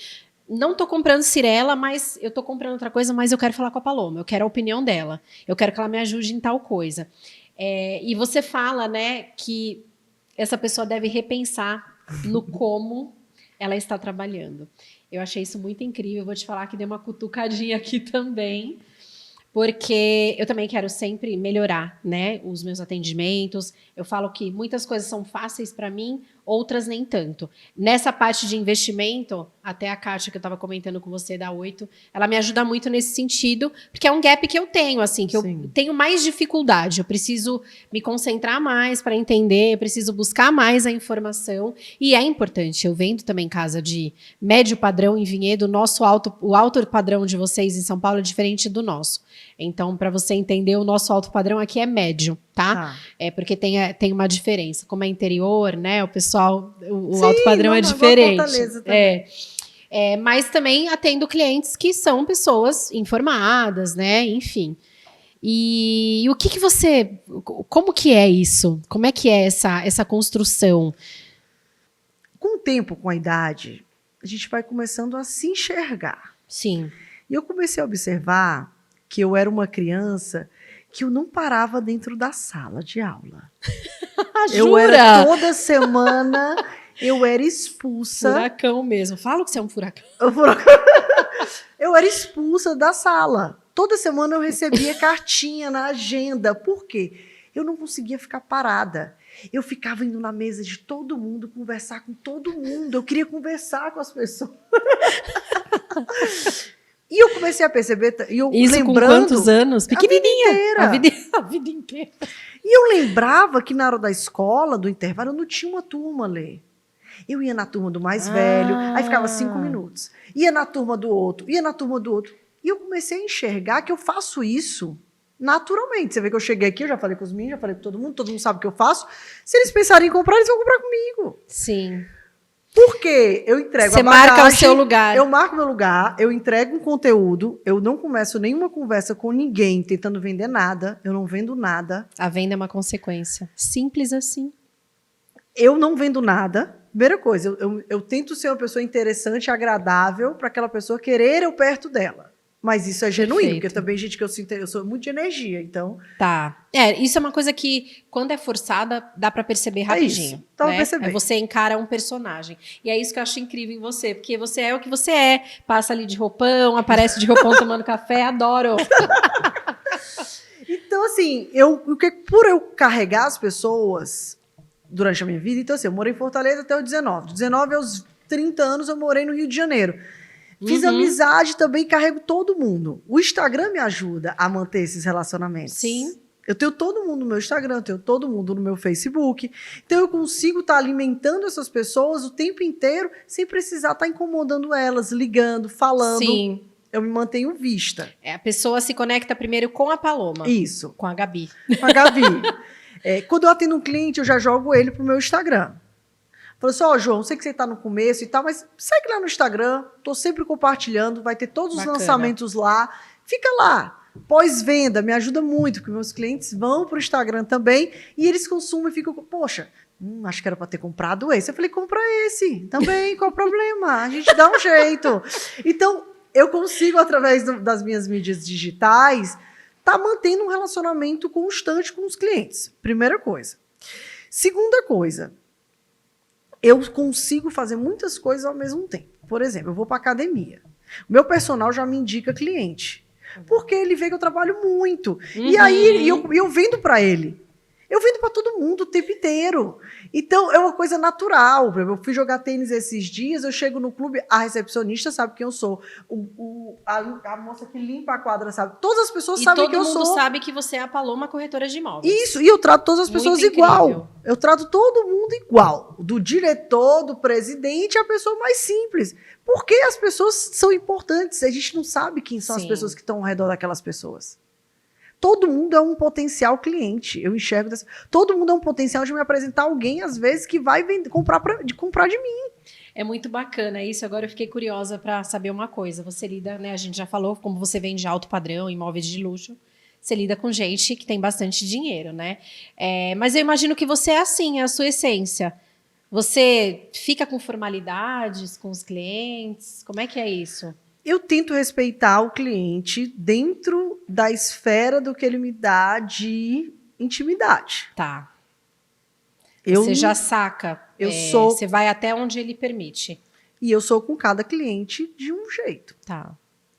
Não estou comprando Cirela, mas eu estou comprando outra coisa, mas eu quero falar com a Paloma, eu quero a opinião dela, eu quero que ela me ajude em tal coisa. E você fala, né, que essa pessoa deve repensar no como ela está trabalhando. Eu achei isso muito incrível, eu vou te falar que deu uma cutucadinha aqui também, porque eu também quero sempre melhorar, né, os meus atendimentos. Eu falo que muitas coisas são fáceis para mim, outras nem tanto. Nessa parte de investimento, até a Kátia que eu estava comentando com você da 8, ela me ajuda muito nesse sentido, porque é um gap que eu tenho, assim, que Sim. eu tenho mais dificuldade. Eu preciso me concentrar mais para entender, eu preciso buscar mais a informação, e é importante. Eu vendo também casa de médio padrão em Vinhedo, o alto padrão de vocês em São Paulo é diferente do nosso. Então, para você entender, o nosso alto padrão aqui é médio, tá? Porque tem uma diferença. Como é interior, né? O pessoal, o alto padrão é diferente. Fortaleza também. Mas também atendo clientes que são pessoas informadas, né? Enfim. E o que você... Como que é isso? Como é que é essa construção? Com o tempo, com a idade, a gente vai começando a se enxergar. Sim. E eu comecei a observar que eu era uma criança que eu não parava dentro da sala de aula. Eu era toda semana, eu era expulsa. Furacão mesmo. Fala que você é um furacão. Eu era expulsa da sala. Toda semana eu recebia cartinha na agenda. Por quê? Eu não conseguia ficar parada. Eu ficava indo na mesa de todo mundo, conversar com todo mundo. Eu queria conversar com as pessoas. E eu comecei a perceber... Isso lembrando, com quantos anos? Pequenininha. A vida inteira. E eu lembrava que na hora da escola, do intervalo, eu não tinha uma turma, Lê. Eu ia na turma do mais velho, aí ficava 5 minutos. Ia na turma do outro, ia na turma do outro. E eu comecei a enxergar que eu faço isso naturalmente. Você vê que eu cheguei aqui, eu já falei com os meninos, já falei com todo mundo sabe o que eu faço. Se eles pensarem em comprar, eles vão comprar comigo. Sim. Porque eu entrego Você marca o seu lugar. Eu marco meu lugar, eu entrego um conteúdo, eu não começo nenhuma conversa com ninguém tentando vender nada, eu não vendo nada. A venda é uma consequência. Simples assim. Eu não vendo nada. Primeira coisa, eu tento ser uma pessoa interessante, agradável, para aquela pessoa querer eu perto dela. Mas isso é genuíno, Perfeito. porque também, gente, que eu sinto, eu sou muito de energia, então... Tá. Isso é uma coisa que, quando é forçada, dá pra perceber rapidinho. isso, dá pra né? perceber. Aí você encara um personagem. E é isso que eu acho incrível em você, porque você é o que você é. Passa ali de roupão, aparece de roupão tomando café, adoro. Então, assim, por eu carregar as pessoas durante a minha vida, então, assim, eu morei em Fortaleza até os 19. 19 aos 30 anos eu morei no Rio de Janeiro. Fiz amizade também, carrego todo mundo. O Instagram me ajuda a manter esses relacionamentos. Sim. Eu tenho todo mundo no meu Instagram, eu tenho todo mundo no meu Facebook. Então eu consigo estar alimentando essas pessoas o tempo inteiro sem precisar estar incomodando elas, ligando, falando. Sim. Eu me mantenho vista. A pessoa se conecta primeiro com a Paloma. Isso. Com a Gabi. Com a Gabi. Quando eu atendo um cliente, eu já jogo ele pro meu Instagram. Falou assim, João, sei que você está no começo e tal, mas segue lá no Instagram, tô sempre compartilhando, vai ter todos os lançamentos lá. Fica lá. Pós-venda, me ajuda muito, porque meus clientes vão pro Instagram também e eles consumem e ficam, poxa, acho que era para ter comprado esse. Eu falei, compra esse também, qual o problema? A gente dá um jeito. Então, eu consigo, através das minhas mídias digitais, tá mantendo um relacionamento constante com os clientes. Primeira coisa. Segunda coisa, eu consigo fazer muitas coisas ao mesmo tempo. Por exemplo, eu vou para academia. O meu personal já me indica cliente. Porque ele vê que eu trabalho muito. E aí eu vendo para ele. Eu vendo para todo mundo o tempo inteiro. Então, é uma coisa natural. Eu fui jogar tênis esses dias, eu chego no clube, a recepcionista sabe quem eu sou. A moça que limpa a quadra sabe. Todas as pessoas sabem quem eu sou. E todo mundo sabe que você é a Paloma corretora de imóveis. Isso, e eu trato todas as pessoas igual. Eu trato todo mundo igual. Do diretor, do presidente, a pessoa mais simples. Porque as pessoas são importantes. A gente não sabe quem são as pessoas que estão ao redor daquelas pessoas. Todo mundo é um potencial cliente. Eu enxergo todo mundo é um potencial de me apresentar alguém, às vezes, que vai comprar de mim. É muito bacana isso. Agora eu fiquei curiosa para saber uma coisa. Você lida, né? A gente já falou como você vende alto padrão, imóveis de luxo. Você lida com gente que tem bastante dinheiro, né? Mas eu imagino que você é assim, é a sua essência. Você fica com formalidades com os clientes? Como é que é isso? Eu tento respeitar o cliente dentro da esfera do que ele me dá de intimidade. Tá. Você já saca. Você vai até onde ele permite. E eu sou com cada cliente de um jeito. Tá.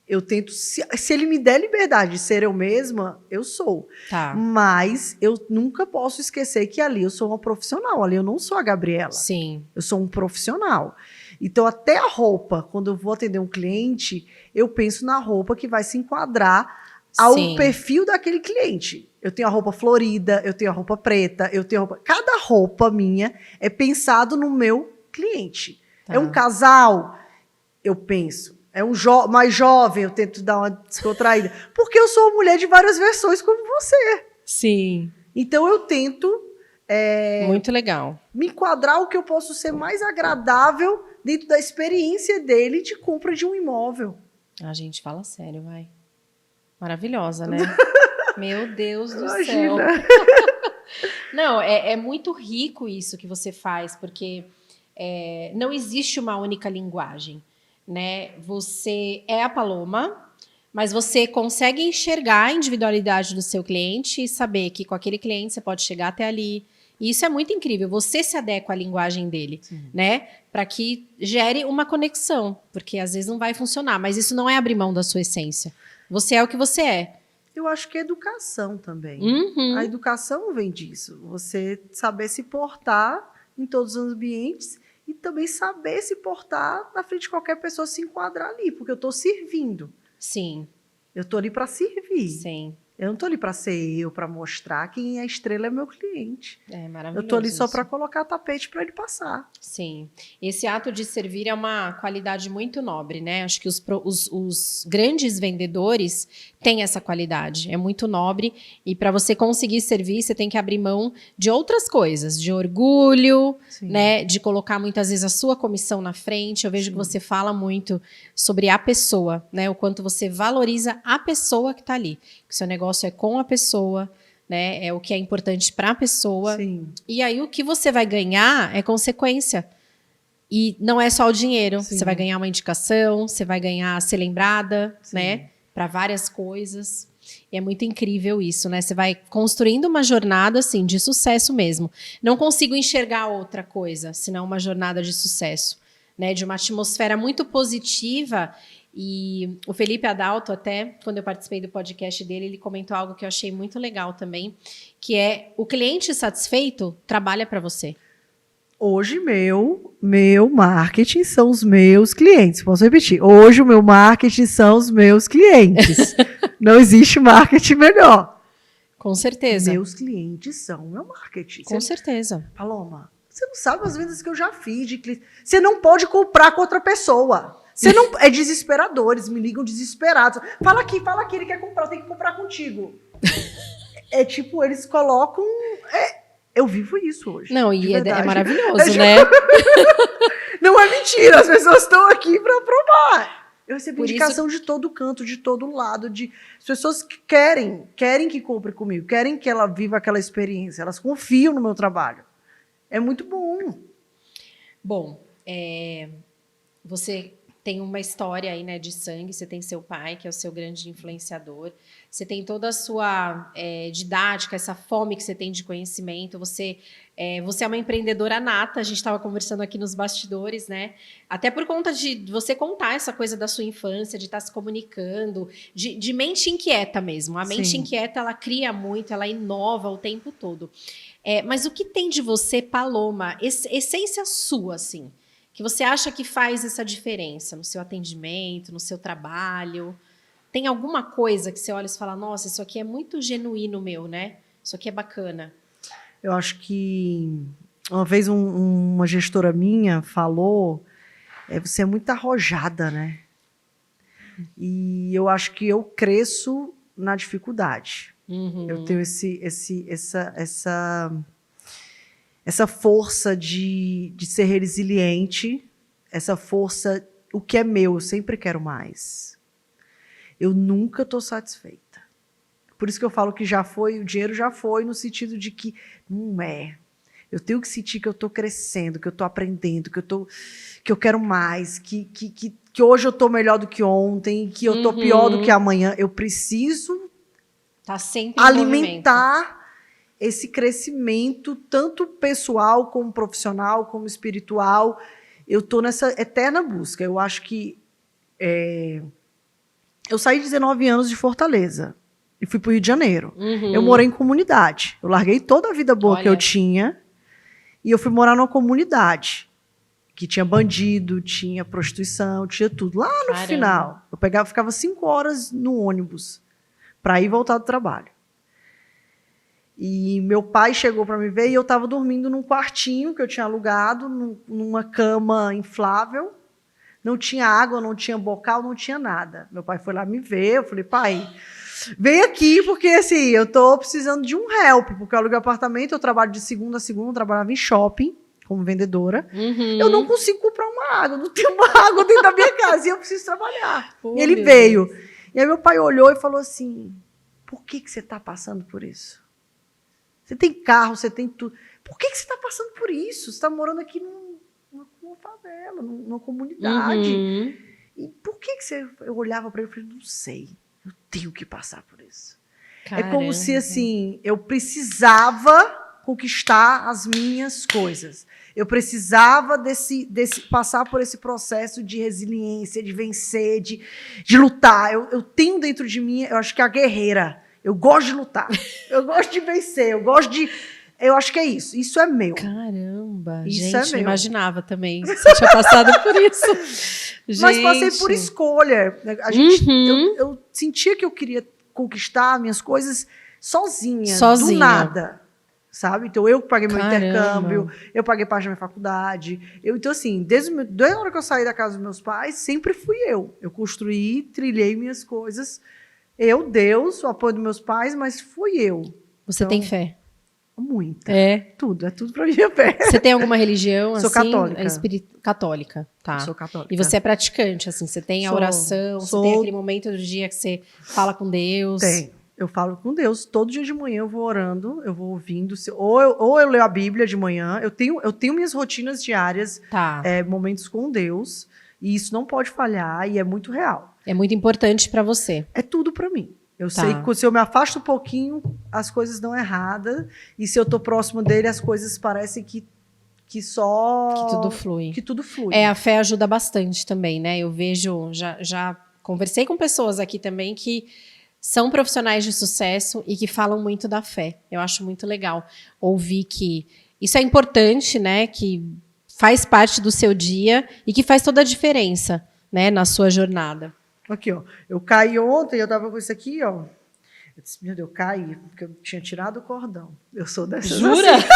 Eu tento, se ele me der liberdade de ser eu mesma, eu sou. Tá. Mas eu nunca posso esquecer que ali eu sou uma profissional. Ali eu não sou a Gabriela. Sim. Eu sou um profissional. Então, até a roupa, quando eu vou atender um cliente, eu penso na roupa que vai se enquadrar ao perfil daquele cliente. Eu tenho a roupa florida, eu tenho a roupa preta, eu tenho a roupa... Cada roupa minha é pensado no meu cliente. Tá. É um casal, eu penso. É um mais jovem, eu tento dar uma descontraída. Porque eu sou uma mulher de várias versões como você. Sim. Então, eu tento... muito legal. Me enquadrar o que eu posso ser mais agradável dentro da experiência dele de compra de um imóvel. A gente fala sério, vai. Maravilhosa, né? Meu Deus do céu. Não, é muito rico isso que você faz, porque não existe uma única linguagem, né? Você é a Paloma, mas você consegue enxergar a individualidade do seu cliente e saber que com aquele cliente você pode chegar até ali. E isso é muito incrível. Você se adequa à linguagem dele, né? Para que gere uma conexão, porque às vezes não vai funcionar, mas isso não é abrir mão da sua essência. Você é o que você é. Eu acho que é educação também. A educação vem disso. Você saber se portar em todos os ambientes e também saber se portar na frente de qualquer pessoa, se enquadrar ali, porque eu estou servindo. Sim. Eu estou ali para servir. Sim. Eu não estou ali para ser eu, para mostrar. Quem é a estrela é meu cliente. É maravilhoso. Eu estou ali só para colocar tapete para ele passar. Sim. Esse ato de servir é uma qualidade muito nobre, né? Acho que os grandes vendedores têm essa qualidade. É muito nobre. E para você conseguir servir, você tem que abrir mão de outras coisas. De orgulho, né? De colocar muitas vezes a sua comissão na frente. Eu vejo que você fala muito sobre a pessoa, né? O quanto você valoriza a pessoa que está ali. Que o seu negócio é com a pessoa, né? É o que é importante para a pessoa. Sim. E aí o que você vai ganhar é consequência. E não é só o dinheiro. Sim. Você vai ganhar uma indicação, você vai ganhar ser lembrada, né? para várias coisas. E é muito incrível isso, né? Você vai construindo uma jornada, assim, de sucesso mesmo. Não consigo enxergar outra coisa, senão uma jornada de sucesso, né? De uma atmosfera muito positiva. E o Felipe Adalto, até, quando eu participei do podcast dele, ele comentou algo que eu achei muito legal também, que é o cliente satisfeito trabalha para você. Hoje, meu marketing são os meus clientes. Posso repetir? Hoje, o meu marketing são os meus clientes. Não existe marketing melhor. Com certeza. Meus clientes são o meu marketing. Com certeza. Paloma, você não sabe as vendas que eu já fiz de cliente. Você não pode comprar com outra pessoa. Você não é desesperador, eles me ligam desesperados. Fala aqui, ele quer comprar, tem que comprar contigo. É tipo, eles colocam... eu vivo isso hoje. Não, e é maravilhoso, né? Não é mentira, as pessoas estão aqui para provar. Eu recebo indicação de todo canto, de todo lado, de as pessoas que querem que compre comigo, querem que ela viva aquela experiência, elas confiam no meu trabalho. É muito bom. Bom, você tem uma história aí, né, de sangue, você tem seu pai, que é o seu grande influenciador, você tem toda a sua didática, essa fome que você tem de conhecimento, você é uma empreendedora nata, a gente estava conversando aqui nos bastidores, né, até por conta de você contar essa coisa da sua infância, de estar se comunicando, de mente inquieta mesmo, a mente inquieta, ela cria muito, ela inova o tempo todo. Mas o que tem de você, Paloma, essência sua, assim, que você acha que faz essa diferença no seu atendimento, no seu trabalho? Tem alguma coisa que você olha e fala, nossa, isso aqui é muito genuíno meu, né? Isso aqui é bacana. Eu acho que uma vez uma gestora minha falou, você é muito arrojada, né? E eu acho que eu cresço na dificuldade. Uhum. Eu tenho essa força de ser resiliente, essa força, o que é meu, eu sempre quero mais. Eu nunca estou satisfeita. Por isso que eu falo que o dinheiro já foi, no sentido de que não é. Eu tenho que sentir que eu estou crescendo, que eu estou aprendendo, que eu quero mais, que hoje eu estou melhor do que ontem, que eu estou pior do que amanhã. Eu preciso sempre alimentar esse crescimento, tanto pessoal, como profissional, como espiritual. Eu estou nessa eterna busca. Eu acho que... eu saí de 19 anos de Fortaleza e fui para o Rio de Janeiro. Uhum. Eu morei em comunidade. Eu larguei toda a vida boa que eu tinha e eu fui morar numa comunidade que tinha bandido, tinha prostituição, tinha tudo. Lá no final, eu ficava 5 horas no ônibus para ir voltar do trabalho. E meu pai chegou para me ver e eu estava dormindo num quartinho que eu tinha alugado, numa cama inflável. Não tinha água, não tinha bocal, não tinha nada. Meu pai foi lá me ver, eu falei, pai, vem aqui, porque assim, eu estou precisando de um help, porque eu aluguei apartamento, eu trabalho de segunda a segunda, eu trabalhava em shopping, como vendedora. Uhum. Eu não consigo comprar uma água, não tenho uma água dentro da minha casa, e eu preciso trabalhar. E ele veio. Deus. E aí meu pai olhou e falou assim, por que você está passando por isso? Você tem carro, você tem tudo. Por que você está passando por isso? Você está morando aqui numa favela, numa comunidade. Uhum. E por que você... Eu olhava para ele e falei, não sei. Eu tenho que passar por isso. Caramba. É como se, assim, eu precisava conquistar as minhas coisas. Eu precisava passar por esse processo de resiliência, de vencer, de lutar. Eu tenho dentro de mim, eu acho que a guerreira. Eu gosto de lutar, eu gosto de vencer, eu acho que é isso. Isso é meu. Caramba, isso é meu. Eu imaginava também que você tinha passado por isso. Mas passei por escolha. Eu sentia que eu queria conquistar minhas coisas sozinha. Do nada. Sabe? Então, eu paguei meu intercâmbio, eu paguei parte da minha faculdade. Então, assim, desde a hora que eu saí da casa dos meus pais, sempre fui eu. Eu construí, trilhei minhas coisas. Deus, o apoio dos meus pais, mas fui eu. Você tem fé? Muita. Tudo pra mim é fé. Você tem alguma religião, Sou assim? Católica. Católica, tá. Sou católica. E você é praticante, assim? Você tem a oração? Você tem aquele momento do dia que você fala com Deus? Tem. Eu falo com Deus. Todo dia de manhã eu vou orando, eu vou ouvindo. Ou eu leio a Bíblia de manhã. Eu tenho minhas rotinas diárias, momentos com Deus. E isso não pode falhar e é muito real. É muito importante para você. É tudo para mim. Eu sei que se eu me afasto um pouquinho, as coisas dão errada. E se eu tô próximo dele, as coisas parecem que tudo flui. Que tudo flui. A fé ajuda bastante também, né? Eu vejo, já conversei com pessoas aqui também que são profissionais de sucesso e que falam muito da fé. Eu acho muito legal ouvir que isso é importante, né? Que faz parte do seu dia e que faz toda a diferença, né? Na sua jornada. Aqui, ó. Eu caí ontem, eu tava com isso aqui, ó. Eu disse, meu Deus, eu caí, porque eu tinha tirado o cordão. Eu sou dessas. Jura? Assim.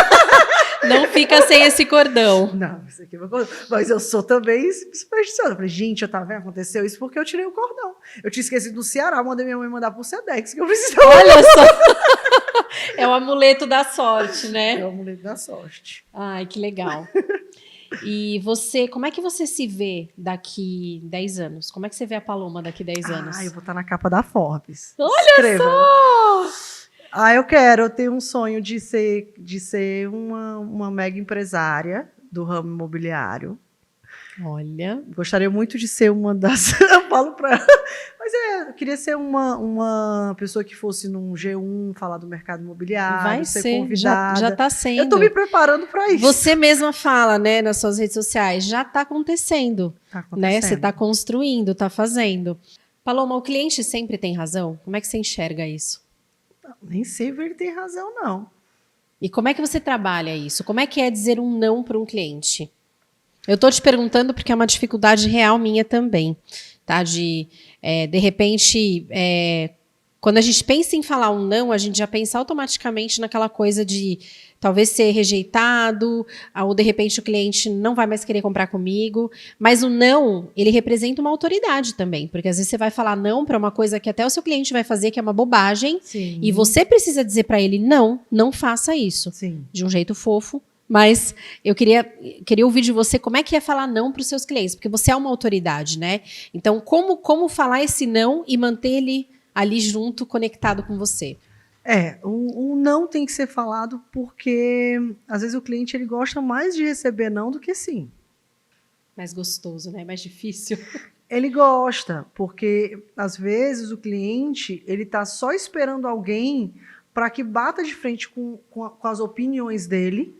Não fica sem esse cordão. Não, isso aqui é meu cordão. Mas eu sou também supersticiosa. Eu falei, gente, eu tava vendo, aconteceu isso porque eu tirei o cordão. Eu tinha esquecido no Ceará, mandei minha mãe mandar pro Sedex, que eu precisava. Olha só. É o amuleto da sorte, né? É o amuleto da sorte. Ai, que legal. E você, como é que você se vê daqui 10 anos? Como é que você vê a Paloma daqui 10 anos? Eu vou estar na capa da Forbes. Olha Escreva. Só! Eu tenho um sonho de ser uma mega empresária do ramo imobiliário. Olha. Gostaria muito de ser uma das... Eu falo para ela. Mas eu queria ser uma pessoa que fosse num G1, falar do mercado imobiliário, vai ser convidada. Já está sendo. Eu estou me preparando para isso. Você mesma fala, né, nas suas redes sociais, já está acontecendo. Tá acontecendo. Né? Você está construindo, está fazendo. Paloma, o cliente sempre tem razão? Como é que você enxerga isso? Nem sempre ele tem razão, não. E como é que você trabalha isso? Como é que é dizer um não para um cliente? Eu estou te perguntando porque é uma dificuldade real minha também, tá? De repente, quando a gente pensa em falar um não, a gente já pensa automaticamente naquela coisa de talvez ser rejeitado, ou de repente o cliente não vai mais querer comprar comigo. Mas o não, ele representa uma autoridade também, porque às vezes você vai falar não para uma coisa que até o seu cliente vai fazer, que é uma bobagem, Sim. E você precisa dizer para ele, não faça isso. Sim. De um jeito fofo. Mas eu queria ouvir de você como é que é falar não para os seus clientes, porque você é uma autoridade, né? Então, como falar esse não e manter ele ali junto, conectado com você? O não tem que ser falado porque, às vezes, o cliente ele gosta mais de receber não do que sim. Mais gostoso, né? Mais difícil. Ele gosta, porque, às vezes, o cliente ele está só esperando alguém para que bata de frente com as opiniões dele,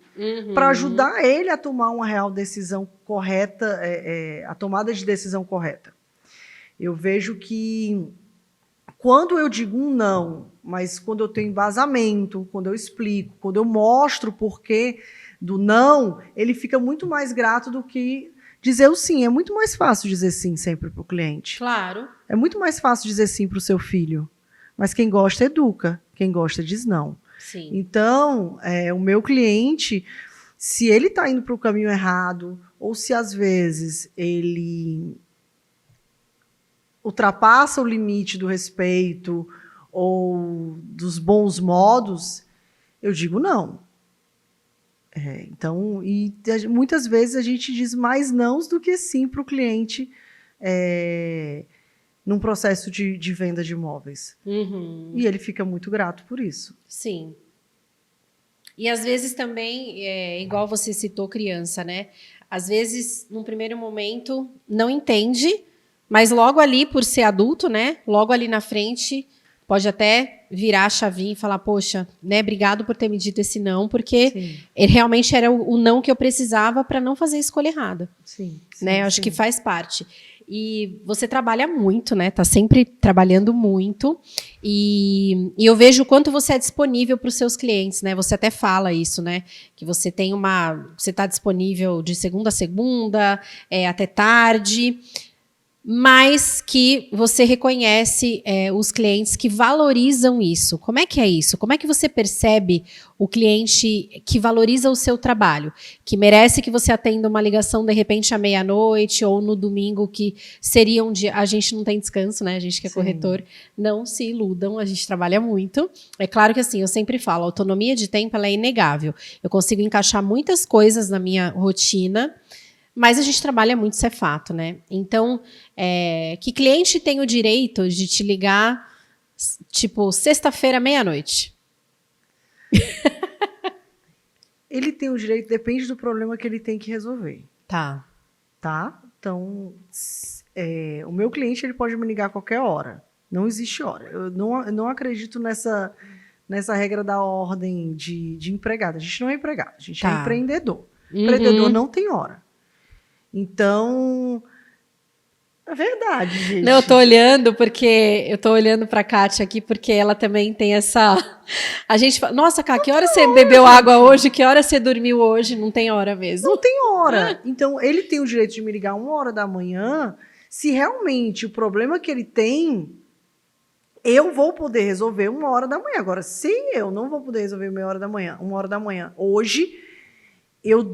para ajudar ele a tomar uma real decisão correta, a tomada de decisão correta. Eu vejo que quando eu digo um não, mas quando eu tenho embasamento, quando eu explico, quando eu mostro o porquê do não, ele fica muito mais grato do que dizer o sim. É muito mais fácil dizer sim sempre para o cliente. Claro. É muito mais fácil dizer sim para o seu filho. Mas quem gosta, educa. Quem gosta, diz não. Sim. Então, o meu cliente, se ele está indo para o caminho errado, ou se às vezes ele ultrapassa o limite do respeito ou dos bons modos, eu digo não. Então, muitas vezes a gente diz mais nãos do que sim para o cliente num processo de venda de imóveis. E ele fica muito grato por isso. Sim. E às vezes também, igual você citou criança, né? Às vezes, num primeiro momento, não entende, mas logo ali, por ser adulto, né? Logo ali na frente, pode até virar a chavinha e falar, poxa, né? Obrigado por ter me dito esse não, porque ele realmente era o não que eu precisava para não fazer a escolha errada. Sim. Né? Eu acho que faz parte. E você trabalha muito, né? Tá sempre trabalhando muito. E eu vejo o quanto você é disponível para os seus clientes, né? Você até fala isso, né? Que você tem você está disponível de segunda a segunda, até tarde. Mas que você reconhece os clientes que valorizam isso. Como é que é isso? Como é que você percebe o cliente que valoriza o seu trabalho? Que merece que você atenda uma ligação, de repente, à meia-noite ou no domingo, que seria um dia... A gente não tem descanso, né? A gente que é corretor. Não se iludam, a gente trabalha muito. É claro que, assim, eu sempre falo, a autonomia de tempo ela é inegável. Eu consigo encaixar muitas coisas na minha rotina, mas a gente trabalha muito, isso é fato, né? Então, que cliente tem o direito de te ligar, tipo, sexta-feira, meia-noite? Ele tem o direito, depende do problema que ele tem que resolver. Tá. Então, o meu cliente ele pode me ligar a qualquer hora. Não existe hora. Eu não acredito nessa regra da ordem de empregado. A gente não é empregado, a gente é empreendedor. Empreendedor não tem hora. Então, é verdade, gente. Não, eu tô olhando pra Kátia aqui, porque ela também tem essa... A gente fala, nossa, Ká, que hora você bebeu água hoje? Que hora você dormiu hoje? Não tem hora mesmo. Não tem hora. Então, ele tem o direito de me ligar 1h da manhã, se realmente o problema que ele tem, eu vou poder resolver 1h da manhã. Agora, se eu não vou poder resolver 1h da manhã, hoje, eu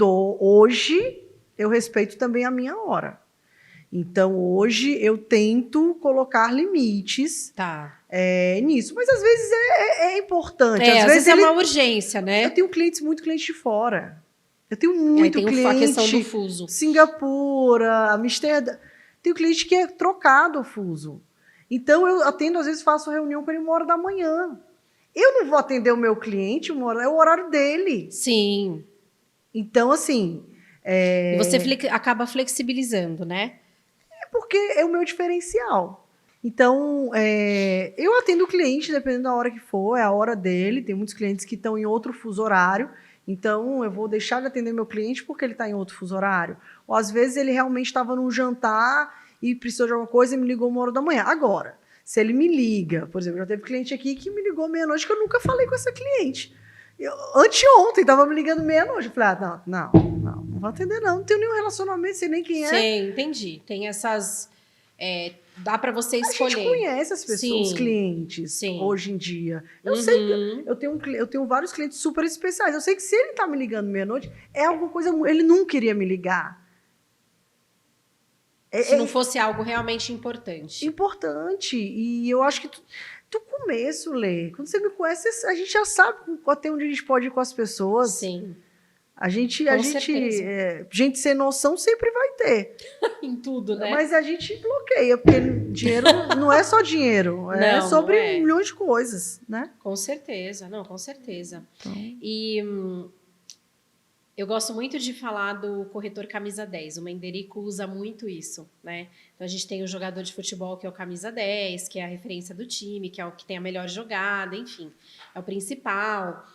respeito também a minha hora. Então, hoje, eu tento colocar limites nisso. Mas, às vezes, é importante. Às vezes é uma urgência, né? Eu tenho muito cliente de fora. Eu tenho muito cliente... a questão do fuso. Singapura, Amsterdã. Tenho cliente que é trocado o fuso. Então, eu atendo, às vezes, faço reunião com ele 1h da manhã. Eu não vou atender o meu cliente 1h, é o horário dele. Sim. Então, assim... E você acaba flexibilizando, né? Porque é o meu diferencial. Então, eu atendo o cliente, dependendo da hora que for, é a hora dele. Tem muitos clientes que estão em outro fuso horário. Então, eu vou deixar de atender meu cliente porque ele está em outro fuso horário. Ou, às vezes, ele realmente estava num jantar e precisou de alguma coisa e me ligou 1h da manhã. Agora, se ele me liga... Por exemplo, já teve cliente aqui que me ligou meia-noite que eu nunca falei com essa cliente. Anteontem, estava me ligando meia-noite. Eu falei, não vou atender não tenho nenhum relacionamento, sei nem quem é. Sim, entendi. Tem essas... dá para você escolher. A gente conhece as pessoas, os clientes, hoje em dia. Eu sei que eu tenho vários clientes super especiais. Eu sei que se ele está me ligando meia-noite, é alguma coisa... Ele não queria me ligar. Se não fosse algo realmente importante. Importante. E eu acho que do começo, Lê, quando você me conhece, a gente já sabe até onde a gente pode ir com as pessoas. Sim. Gente sem noção sempre vai ter. Em tudo, né? Mas a gente bloqueia, porque dinheiro não é só dinheiro, é sobre milhões de coisas, né? Com certeza, com certeza. Então... E eu gosto muito de falar do corretor camisa 10. O Menderico usa muito isso, né? Então, a gente tem o jogador de futebol que é o camisa 10, que é a referência do time, que é o que tem a melhor jogada, enfim, é o principal.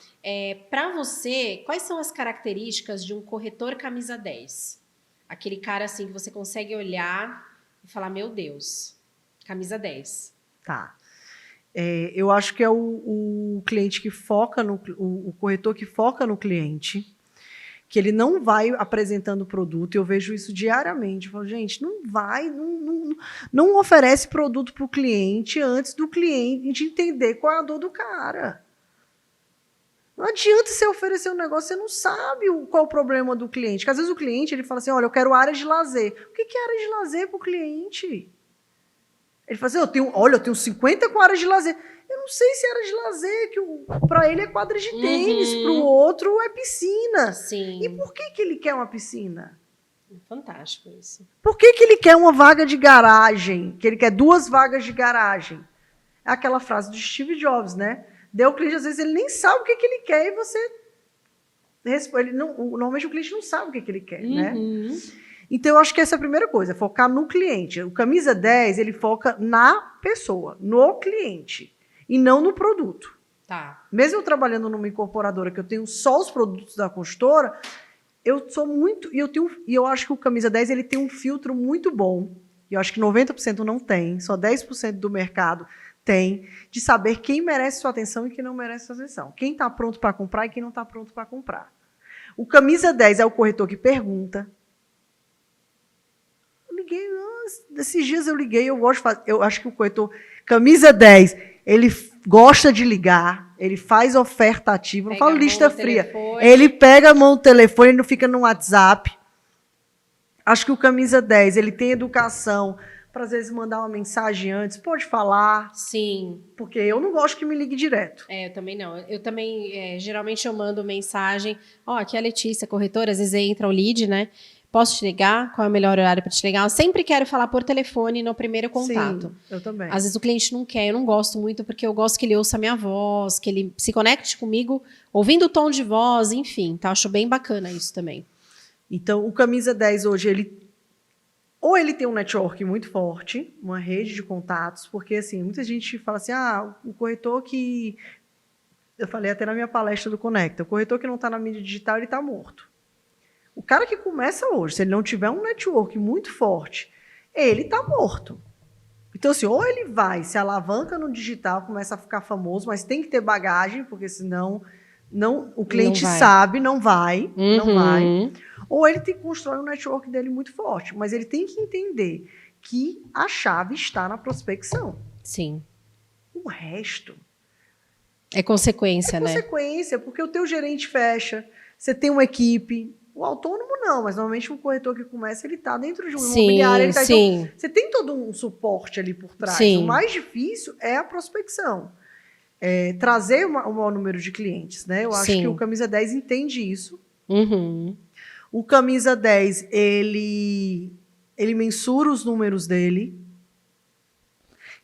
Para você, quais são as características de um corretor camisa 10? Aquele cara assim que você consegue olhar e falar, meu Deus, camisa 10. Tá. Eu acho que é o cliente que foca o corretor que foca no cliente, que ele não vai apresentando o produto, e eu vejo isso diariamente. Eu falo, gente, não oferece produto para o cliente antes do cliente entender qual é a dor do cara. Não adianta você oferecer um negócio, você não sabe qual é o problema do cliente. Porque às vezes o cliente ele fala assim, olha, eu quero área de lazer. O que é área de lazer para o cliente? Ele fala assim, eu tenho 50 com área de lazer. Eu não sei se era de lazer, que para ele é quadra de tênis, para o outro é piscina. Sim. E por que ele quer uma piscina? Fantástico isso. Por que ele quer uma vaga de garagem? Que ele quer 2 vagas de garagem? É aquela frase do Steve Jobs, né? O cliente, às vezes, ele nem sabe o que ele quer e você responde. Normalmente o cliente não sabe o que ele quer, né? Então, eu acho que essa é a primeira coisa, focar no cliente. O camisa 10, ele foca na pessoa, no cliente. E não no produto. Tá. Mesmo eu trabalhando numa incorporadora que eu tenho só os produtos da consultora, eu sou muito... E eu acho que o camisa 10 ele tem um filtro muito bom. E eu acho que 90% não tem. Só 10% do mercado tem. De saber quem merece sua atenção e quem não merece sua atenção. Quem está pronto para comprar e quem não está pronto para comprar. O camisa 10 é o corretor que pergunta. Eu liguei... Esses dias eu liguei, eu gosto de fazer... Eu acho que o corretor... Camisa 10... Ele gosta de ligar, ele faz oferta ativa, não falo lista fria. Ele pega a mão do telefone, ele não fica no WhatsApp. Acho que o camisa 10, ele tem educação para, às vezes, mandar uma mensagem antes. Pode falar. Sim. Porque eu não gosto que me ligue direto. Eu também não. Eu também, geralmente, eu mando mensagem. Aqui é a Letícia, corretora, às vezes entra o lead, né? Posso te ligar? Qual é o melhor horário para te ligar? Eu sempre quero falar por telefone no primeiro contato. Sim, eu também. Às vezes o cliente não quer, eu não gosto muito, porque eu gosto que ele ouça a minha voz, que ele se conecte comigo, ouvindo o tom de voz, enfim. Tá? Acho bem bacana isso também. Então, o camisa 10 hoje, ele Ou ele tem um network muito forte, uma rede de contatos, porque assim, muita gente fala assim, o corretor que... Eu falei até na minha palestra do Conecta, o corretor que não está na mídia digital, ele está morto. O cara que começa hoje, se ele não tiver um network muito forte, ele está morto. Então, assim, ou ele vai, se alavanca no digital, começa a ficar famoso, mas tem que ter bagagem, porque senão o cliente sabe, não vai. Ou ele tem que construir um network dele muito forte, mas ele tem que entender que a chave está na prospecção. Sim. O resto... É consequência, né? É consequência, porque o teu gerente fecha, você tem uma equipe... O autônomo não, mas normalmente o corretor que começa, ele está dentro de um imobiliário. Então, você tem todo um suporte ali por trás. Sim. O mais difícil é a prospecção. Trazer o maior número de clientes, né? Eu acho que o Camisa 10 entende isso. O Camisa 10, ele mensura os números dele.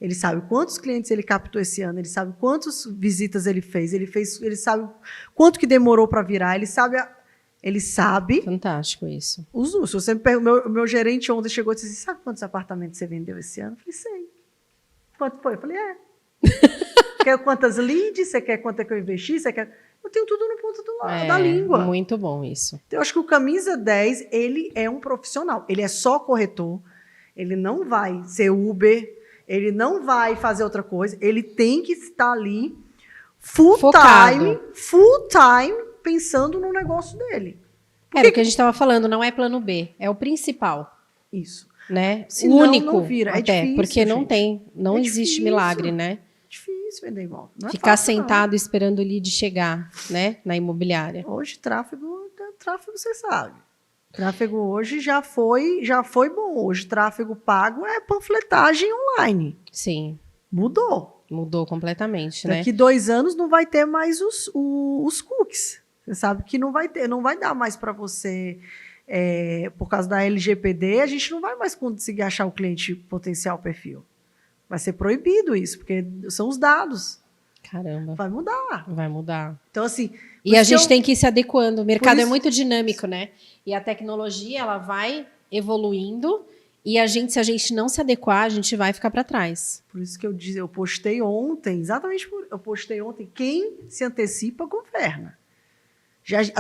Ele sabe quantos clientes ele captou esse ano, ele sabe quantas visitas ele fez, ele sabe quanto que demorou para virar, ele sabe... Fantástico isso. Os números. Meu gerente ontem chegou e disse assim, sabe quantos apartamentos você vendeu esse ano? Eu falei, sei. Quanto foi? Eu falei, Quer quantas leads? Você quer quanto é que eu investi? Você quer... Eu tenho tudo no ponto da língua. Muito bom isso. Então, eu acho que o Camisa 10, ele é um profissional. Ele é só corretor. Ele não vai ser Uber. Ele não vai fazer outra coisa. Ele tem que estar ali full time, pensando no negócio dele. Era o que a gente estava falando, não é plano B, é o principal. Isso. Né? Senão, o único, não vira. até, difícil, porque não gente. existe difícil. Milagre, né? É difícil vender imóvel. Não Ficar fácil, sentado esperando o lead chegar, né? Na imobiliária. Hoje, tráfego você sabe. Tráfego hoje já foi bom. Hoje, tráfego pago é panfletagem online. Sim. Mudou. Mudou completamente, né? Daqui 2 anos não vai ter mais os cookies. Você sabe que não vai dar mais para você, por causa da LGPD, a gente não vai mais conseguir achar o cliente potencial perfil. Vai ser proibido isso, porque são os dados. Caramba. Vai mudar. Vai mudar. Então, assim... E a gente tem que ir se adequando. O mercado é muito dinâmico, né? E a tecnologia, ela vai evoluindo e se a gente não se adequar, a gente vai ficar para trás. Por isso que eu postei ontem, quem se antecipa, governa.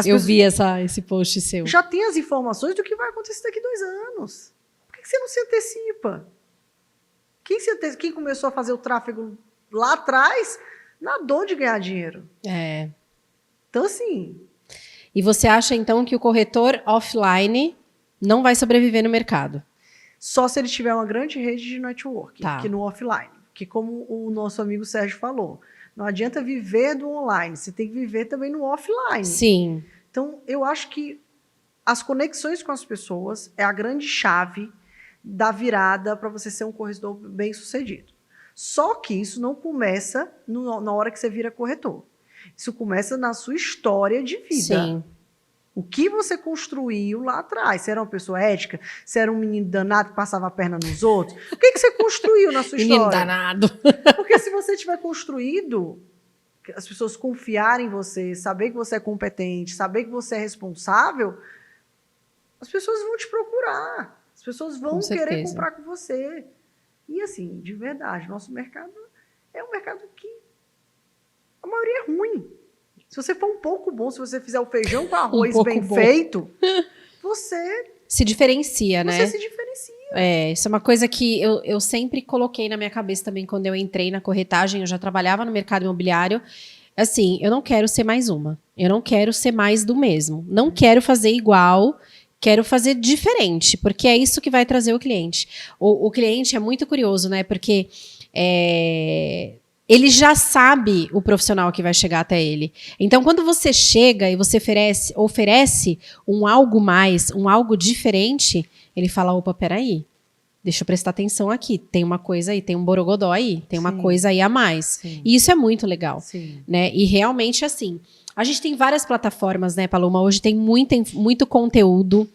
Eu vi esse post seu. Já tem as informações do que vai acontecer daqui 2 anos. Por que você não se antecipa? Quem começou a fazer o tráfego lá atrás, nadou de ganhar dinheiro. Então, assim... E você acha, então, que o corretor offline não vai sobreviver no mercado? Só se ele tiver uma grande rede de network, que no offline. Que como o nosso amigo Sérgio falou, não adianta viver do online, você tem que viver também no offline. Sim. Então, eu acho que as conexões com as pessoas é a grande chave da virada para você ser um corretor bem-sucedido. Só que isso não começa na hora que você vira corretor. Isso começa na sua história de vida. Sim. O que você construiu lá atrás? Você era uma pessoa ética? Você era um menino danado que passava a perna nos outros? O que você construiu na sua história? Menino danado. Porque se você tiver construído, as pessoas confiarem em você, saber que você é competente, saber que você é responsável, as pessoas vão te procurar. As pessoas vão querer comprar com você. E assim, de verdade, nosso mercado é um mercado que a maioria é ruim. Se você for um pouco bom, se você fizer o feijão com arroz bem feito, você... Se diferencia, né? Você se diferencia. Isso é uma coisa que eu sempre coloquei na minha cabeça também quando eu entrei na corretagem, eu já trabalhava no mercado imobiliário. Assim, eu não quero ser mais uma. Eu não quero ser mais do mesmo. Não quero fazer igual, quero fazer diferente, porque é isso que vai trazer o cliente. O cliente é muito curioso, né? Porque... ele já sabe o profissional que vai chegar até ele. Então, quando você chega e você oferece um algo mais, um algo diferente, ele fala, opa, peraí, deixa eu prestar atenção aqui. Tem uma coisa aí, tem um borogodó aí, tem uma coisa aí a mais. Sim. E isso é muito legal. Sim. Né? E realmente, assim, a gente tem várias plataformas, né, Paloma? Hoje tem muito conteúdo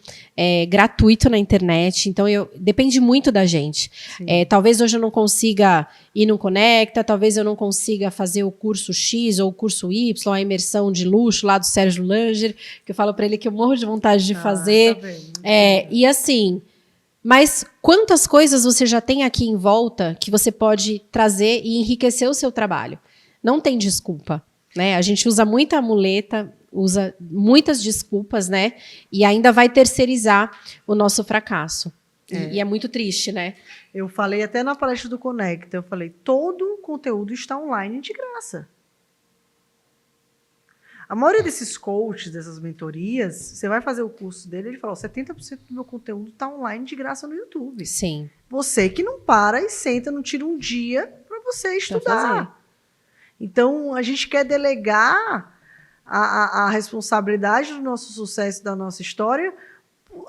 gratuito na internet, então depende muito da gente. Talvez hoje eu não consiga ir no Conecta, talvez eu não consiga fazer o curso X ou o curso Y, a imersão de luxo lá do Sérgio Langer, que eu falo para ele que eu morro de vontade de fazer. Tá bem. E assim, Mas quantas coisas você já tem aqui em volta que você pode trazer e enriquecer o seu trabalho? Não tem desculpa, né? A gente usa muita muleta, usa muitas desculpas, né? E ainda vai terceirizar o nosso fracasso. E é muito triste, né? Eu falei até na palestra do Conecta, eu falei, todo o conteúdo está online de graça. A maioria desses coaches, dessas mentorias, você vai fazer o curso dele, ele falou, 70% do meu conteúdo está online de graça no YouTube. Sim. Você que não para e senta, não tira um dia para você estudar. Então, a gente quer delegar a responsabilidade do nosso sucesso, da nossa história,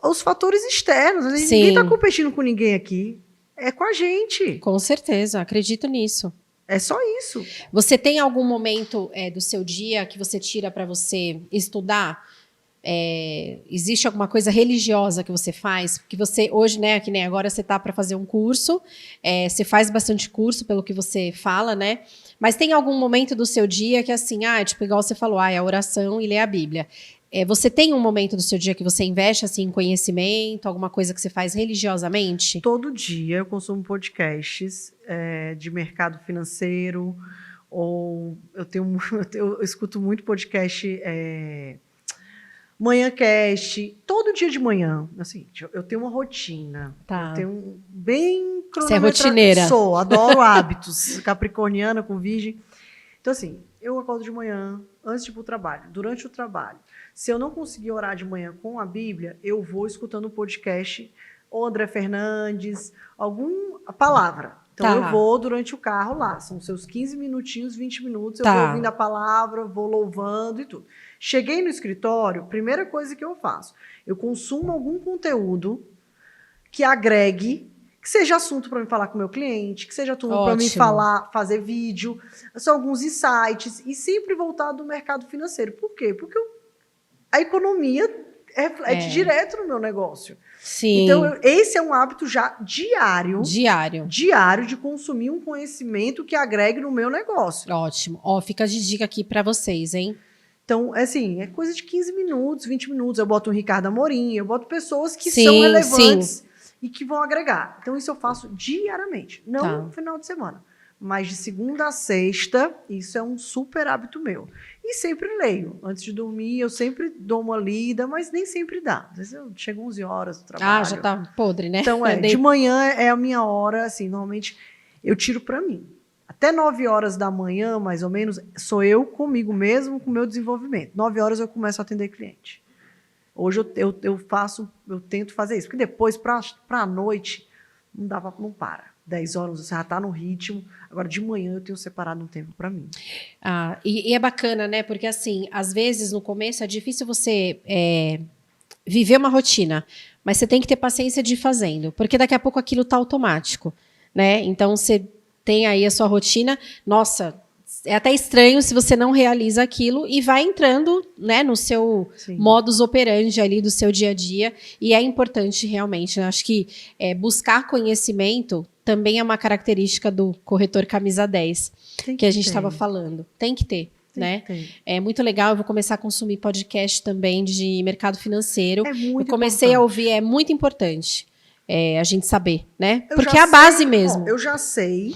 aos fatores externos. Ninguém está competindo com ninguém aqui. É com a gente. Com certeza, acredito nisso. É só isso. Você tem algum momento do seu dia que você tira para você estudar? Existe alguma coisa religiosa que você faz? Porque você hoje, né, que nem agora você tá para fazer um curso, você faz bastante curso pelo que você fala, né? Mas tem algum momento do seu dia que assim, tipo, igual você falou, é a oração e ler a Bíblia. Você tem um momento do seu dia que você investe assim, em conhecimento, alguma coisa que você faz religiosamente? Todo dia eu consumo podcasts de mercado financeiro, ou eu escuto muito podcast Manhãcast, todo dia de manhã. Assim, eu tenho uma rotina. Tá. Eu tenho bem Você é rotineira. Sou, adoro hábitos. Capricorniana com virgem. Então, assim, eu acordo de manhã, antes de ir para o trabalho, durante o trabalho. Se eu não conseguir orar de manhã com a Bíblia, eu vou escutando o podcast, ou André Fernandes, alguma palavra. Então, eu vou durante o carro lá. São seus 15 minutinhos, 20 minutos. Eu vou ouvindo a palavra, vou louvando e tudo. Cheguei no escritório, primeira coisa que eu faço, eu consumo algum conteúdo que agregue, que seja assunto para me falar com o meu cliente, que seja assunto para me fazer vídeo, são alguns insights, e sempre voltado do mercado financeiro. Por quê? Porque a economia reflete direto no meu negócio. Sim. Então, esse é um hábito já diário de consumir um conhecimento que agregue no meu negócio. Ótimo. Fica de dica aqui para vocês, hein? Então, assim, é coisa de 15 minutos, 20 minutos. Eu boto um Ricardo Amorim, eu boto pessoas que são relevantes e que vão agregar. Então, isso eu faço diariamente, não no final de semana. Mas de segunda a sexta, isso é um super hábito meu. E sempre leio. Antes de dormir, eu sempre dou uma lida, mas nem sempre dá. Às vezes eu chego 11 horas do trabalho. Já tá podre, né? Então, de manhã é a minha hora, assim, normalmente eu tiro para mim. Até 9 horas da manhã, mais ou menos, sou eu comigo mesmo, com o meu desenvolvimento. 9 horas eu começo a atender cliente. Hoje eu tento fazer isso. Porque depois, para a noite, não para. 10 horas você já está no ritmo. Agora, de manhã, eu tenho separado um tempo para mim. E é bacana, né? Porque, assim, às vezes, no começo, é difícil você viver uma rotina. Mas você tem que ter paciência de ir fazendo. Porque daqui a pouco aquilo está automático, né? Então, você tem aí a sua rotina. Nossa, é até estranho se você não realiza aquilo e vai entrando, né, no seu modus operandi ali do seu dia a dia. E é importante realmente, né? Acho que buscar conhecimento também é uma característica do corretor camisa 10, que a gente estava falando. Tem que ter. Né? É muito legal, eu vou começar a consumir podcast também de mercado financeiro. Eu comecei a ouvir, é muito importante a gente saber, né? Porque é a base mesmo. Eu já sei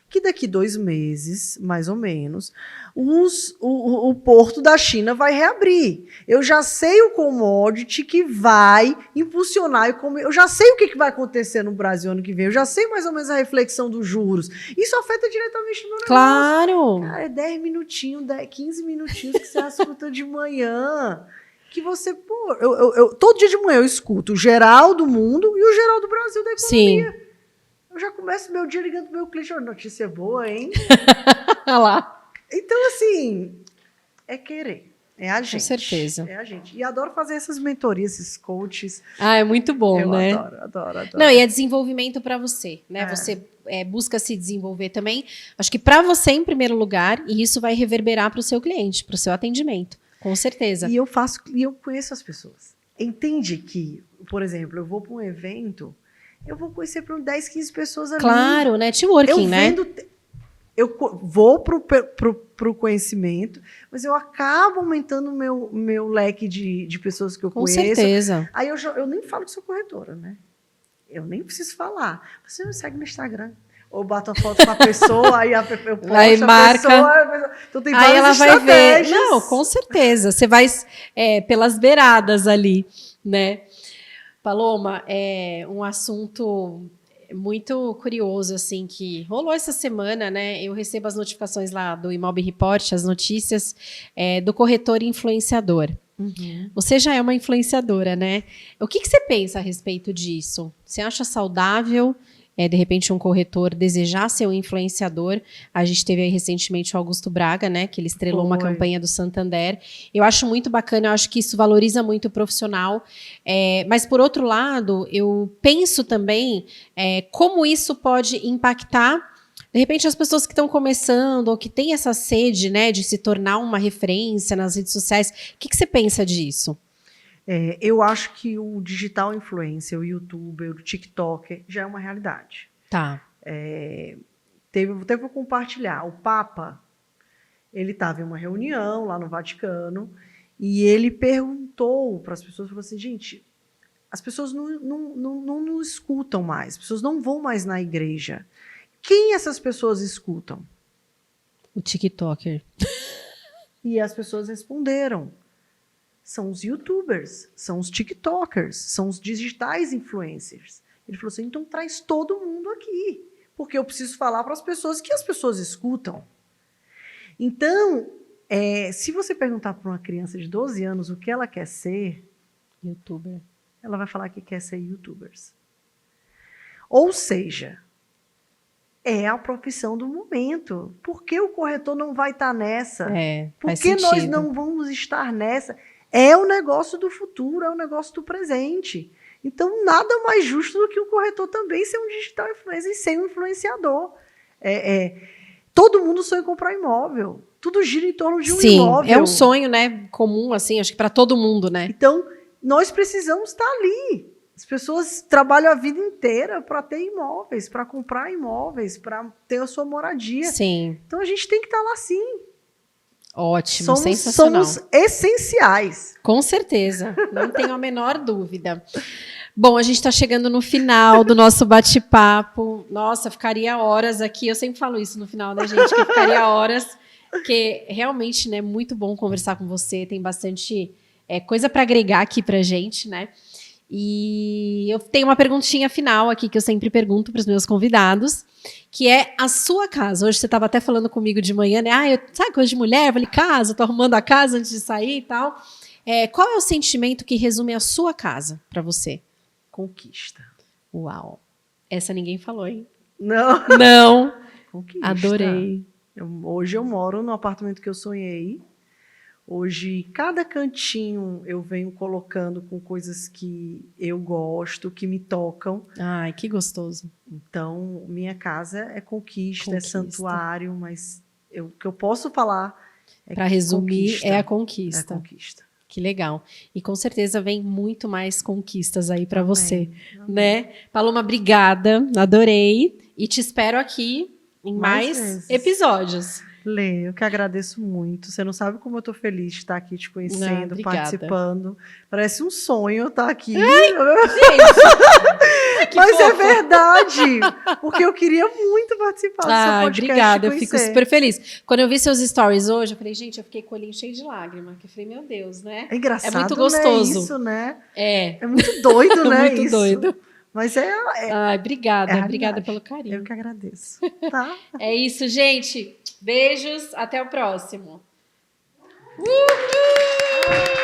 que daqui 2 meses, mais ou menos, o porto da China vai reabrir. Eu já sei o commodity que vai impulsionar. Eu já sei o que vai acontecer no Brasil ano que vem. Eu já sei mais ou menos a reflexão dos juros. Isso afeta diretamente no meu negócio. Claro! Cara, é 10 minutinhos, 15 minutinhos que você escuta de manhã. Que você, todo dia de manhã eu escuto o geral do mundo e o geral do Brasil da economia. Sim. Eu já começo meu dia ligando pro meu cliente, notícia boa, hein? Olha lá. Então, assim, é querer. É a gente. Com certeza. É a gente. E adoro fazer essas mentorias, esses coaches. É muito bom, né? Eu adoro. Não, e é desenvolvimento para você, né? Você busca se desenvolver também. Acho que para você, em primeiro lugar, e isso vai reverberar para o seu cliente, para o seu atendimento. Com certeza. E eu conheço as pessoas. Entende que, por exemplo, eu vou para um evento, eu vou conhecer para 10, 15 pessoas ali. Claro, networking, né? Eu vou pro conhecimento, mas eu acabo aumentando o meu leque de pessoas que eu conheço. Com certeza. Aí eu nem falo que sou corretora, né? eu nem preciso falar. Você me segue no Instagram. Ou bato a foto com a pessoa, aí eu posto aí marca. Então tem aí várias ela vai ver. estratégias. Não, com certeza. Você vai pelas beiradas ali, né? Paloma, é um assunto muito curioso, assim, que rolou essa semana, né? Eu recebo as notificações lá do Imob Report, as notícias do corretor influenciador. Uhum. Você já é uma influenciadora, né? O que você pensa a respeito disso? Você acha saudável, de repente, um corretor desejar ser um influenciador? A gente teve aí recentemente o Augusto Braga, né? Que ele estrelou uma campanha do Santander. Eu acho muito bacana, eu acho que isso valoriza muito o profissional. Mas, por outro lado, eu penso também como isso pode impactar de repente, as pessoas que estão começando ou que têm essa sede, né, de se tornar uma referência nas redes sociais, o que você pensa disso? Eu acho que o digital influencer, o youtuber, o TikToker já é uma realidade. Tá. Até vou compartilhar. O Papa, ele estava em uma reunião lá no Vaticano e ele perguntou para as pessoas, falou assim, gente, as pessoas não nos escutam mais, as pessoas não vão mais na igreja. Quem essas pessoas escutam? O TikToker. E as pessoas responderam. São os youtubers, são os tiktokers, são os digitais influencers. Ele falou assim, então traz todo mundo aqui, porque eu preciso falar para as pessoas que as pessoas escutam. Então, se você perguntar para uma criança de 12 anos o que ela quer ser, youtuber, ela vai falar que quer ser youtubers. Ou seja, é a profissão do momento. Por que o corretor não vai estar nessa? Por que nós não vamos estar nessa? É o negócio do futuro, é o negócio do presente. Então, nada mais justo do que o corretor também ser um digital influencer e ser um influenciador. Todo mundo sonha em comprar imóvel. Tudo gira em torno de um imóvel. É um sonho, né, comum, assim, acho que para todo mundo, né? Então, nós precisamos estar ali. As pessoas trabalham a vida inteira para ter imóveis, para comprar imóveis, para ter a sua moradia. Sim. Então, a gente tem que estar lá, sim. Ótimo, sensacional. Somos essenciais. Com certeza, não tenho a menor dúvida. Bom, a gente está chegando no final do nosso bate-papo. Nossa, ficaria horas aqui. Eu sempre falo isso no final, né, gente? Que ficaria horas, porque realmente, né, muito bom conversar com você. Tem bastante coisa para agregar aqui para gente, né? E eu tenho uma perguntinha final aqui que eu sempre pergunto para os meus convidados, que é a sua casa. Hoje você estava até falando comigo de manhã, né? Sabe coisa de mulher? Eu falei, casa, tô arrumando a casa antes de sair e tal. Qual é o sentimento que resume a sua casa para você? Conquista. Uau. Essa ninguém falou, hein? Não. Não. Conquista. Adorei. Hoje eu moro no apartamento que eu sonhei. Hoje, cada cantinho eu venho colocando com coisas que eu gosto, que me tocam. Ai, que gostoso. Então, minha casa é conquista. É santuário, mas o que eu posso falar para resumir, conquista. é a conquista. É a conquista. Que legal. E com certeza vem muito mais conquistas aí para você, né? Paloma, obrigada, adorei. E te espero aqui em mais episódios. Lê, eu que agradeço muito. Você não sabe como eu tô feliz de estar aqui te conhecendo, participando. Parece um sonho estar aqui. Ai, mas fofo. É verdade, porque eu queria muito participar do seu podcast. Obrigada, eu fico super feliz. Quando eu vi seus stories hoje, eu falei, gente, eu fiquei com o olhinho cheio de lágrima. Eu falei, meu Deus, né? É engraçado, é muito gostoso. Né? Isso, né? É muito doido, né? Muito doido. Mas obrigada, obrigada pelo carinho. Eu que agradeço. Tá? É isso, gente. Beijos, até o próximo. Uhul!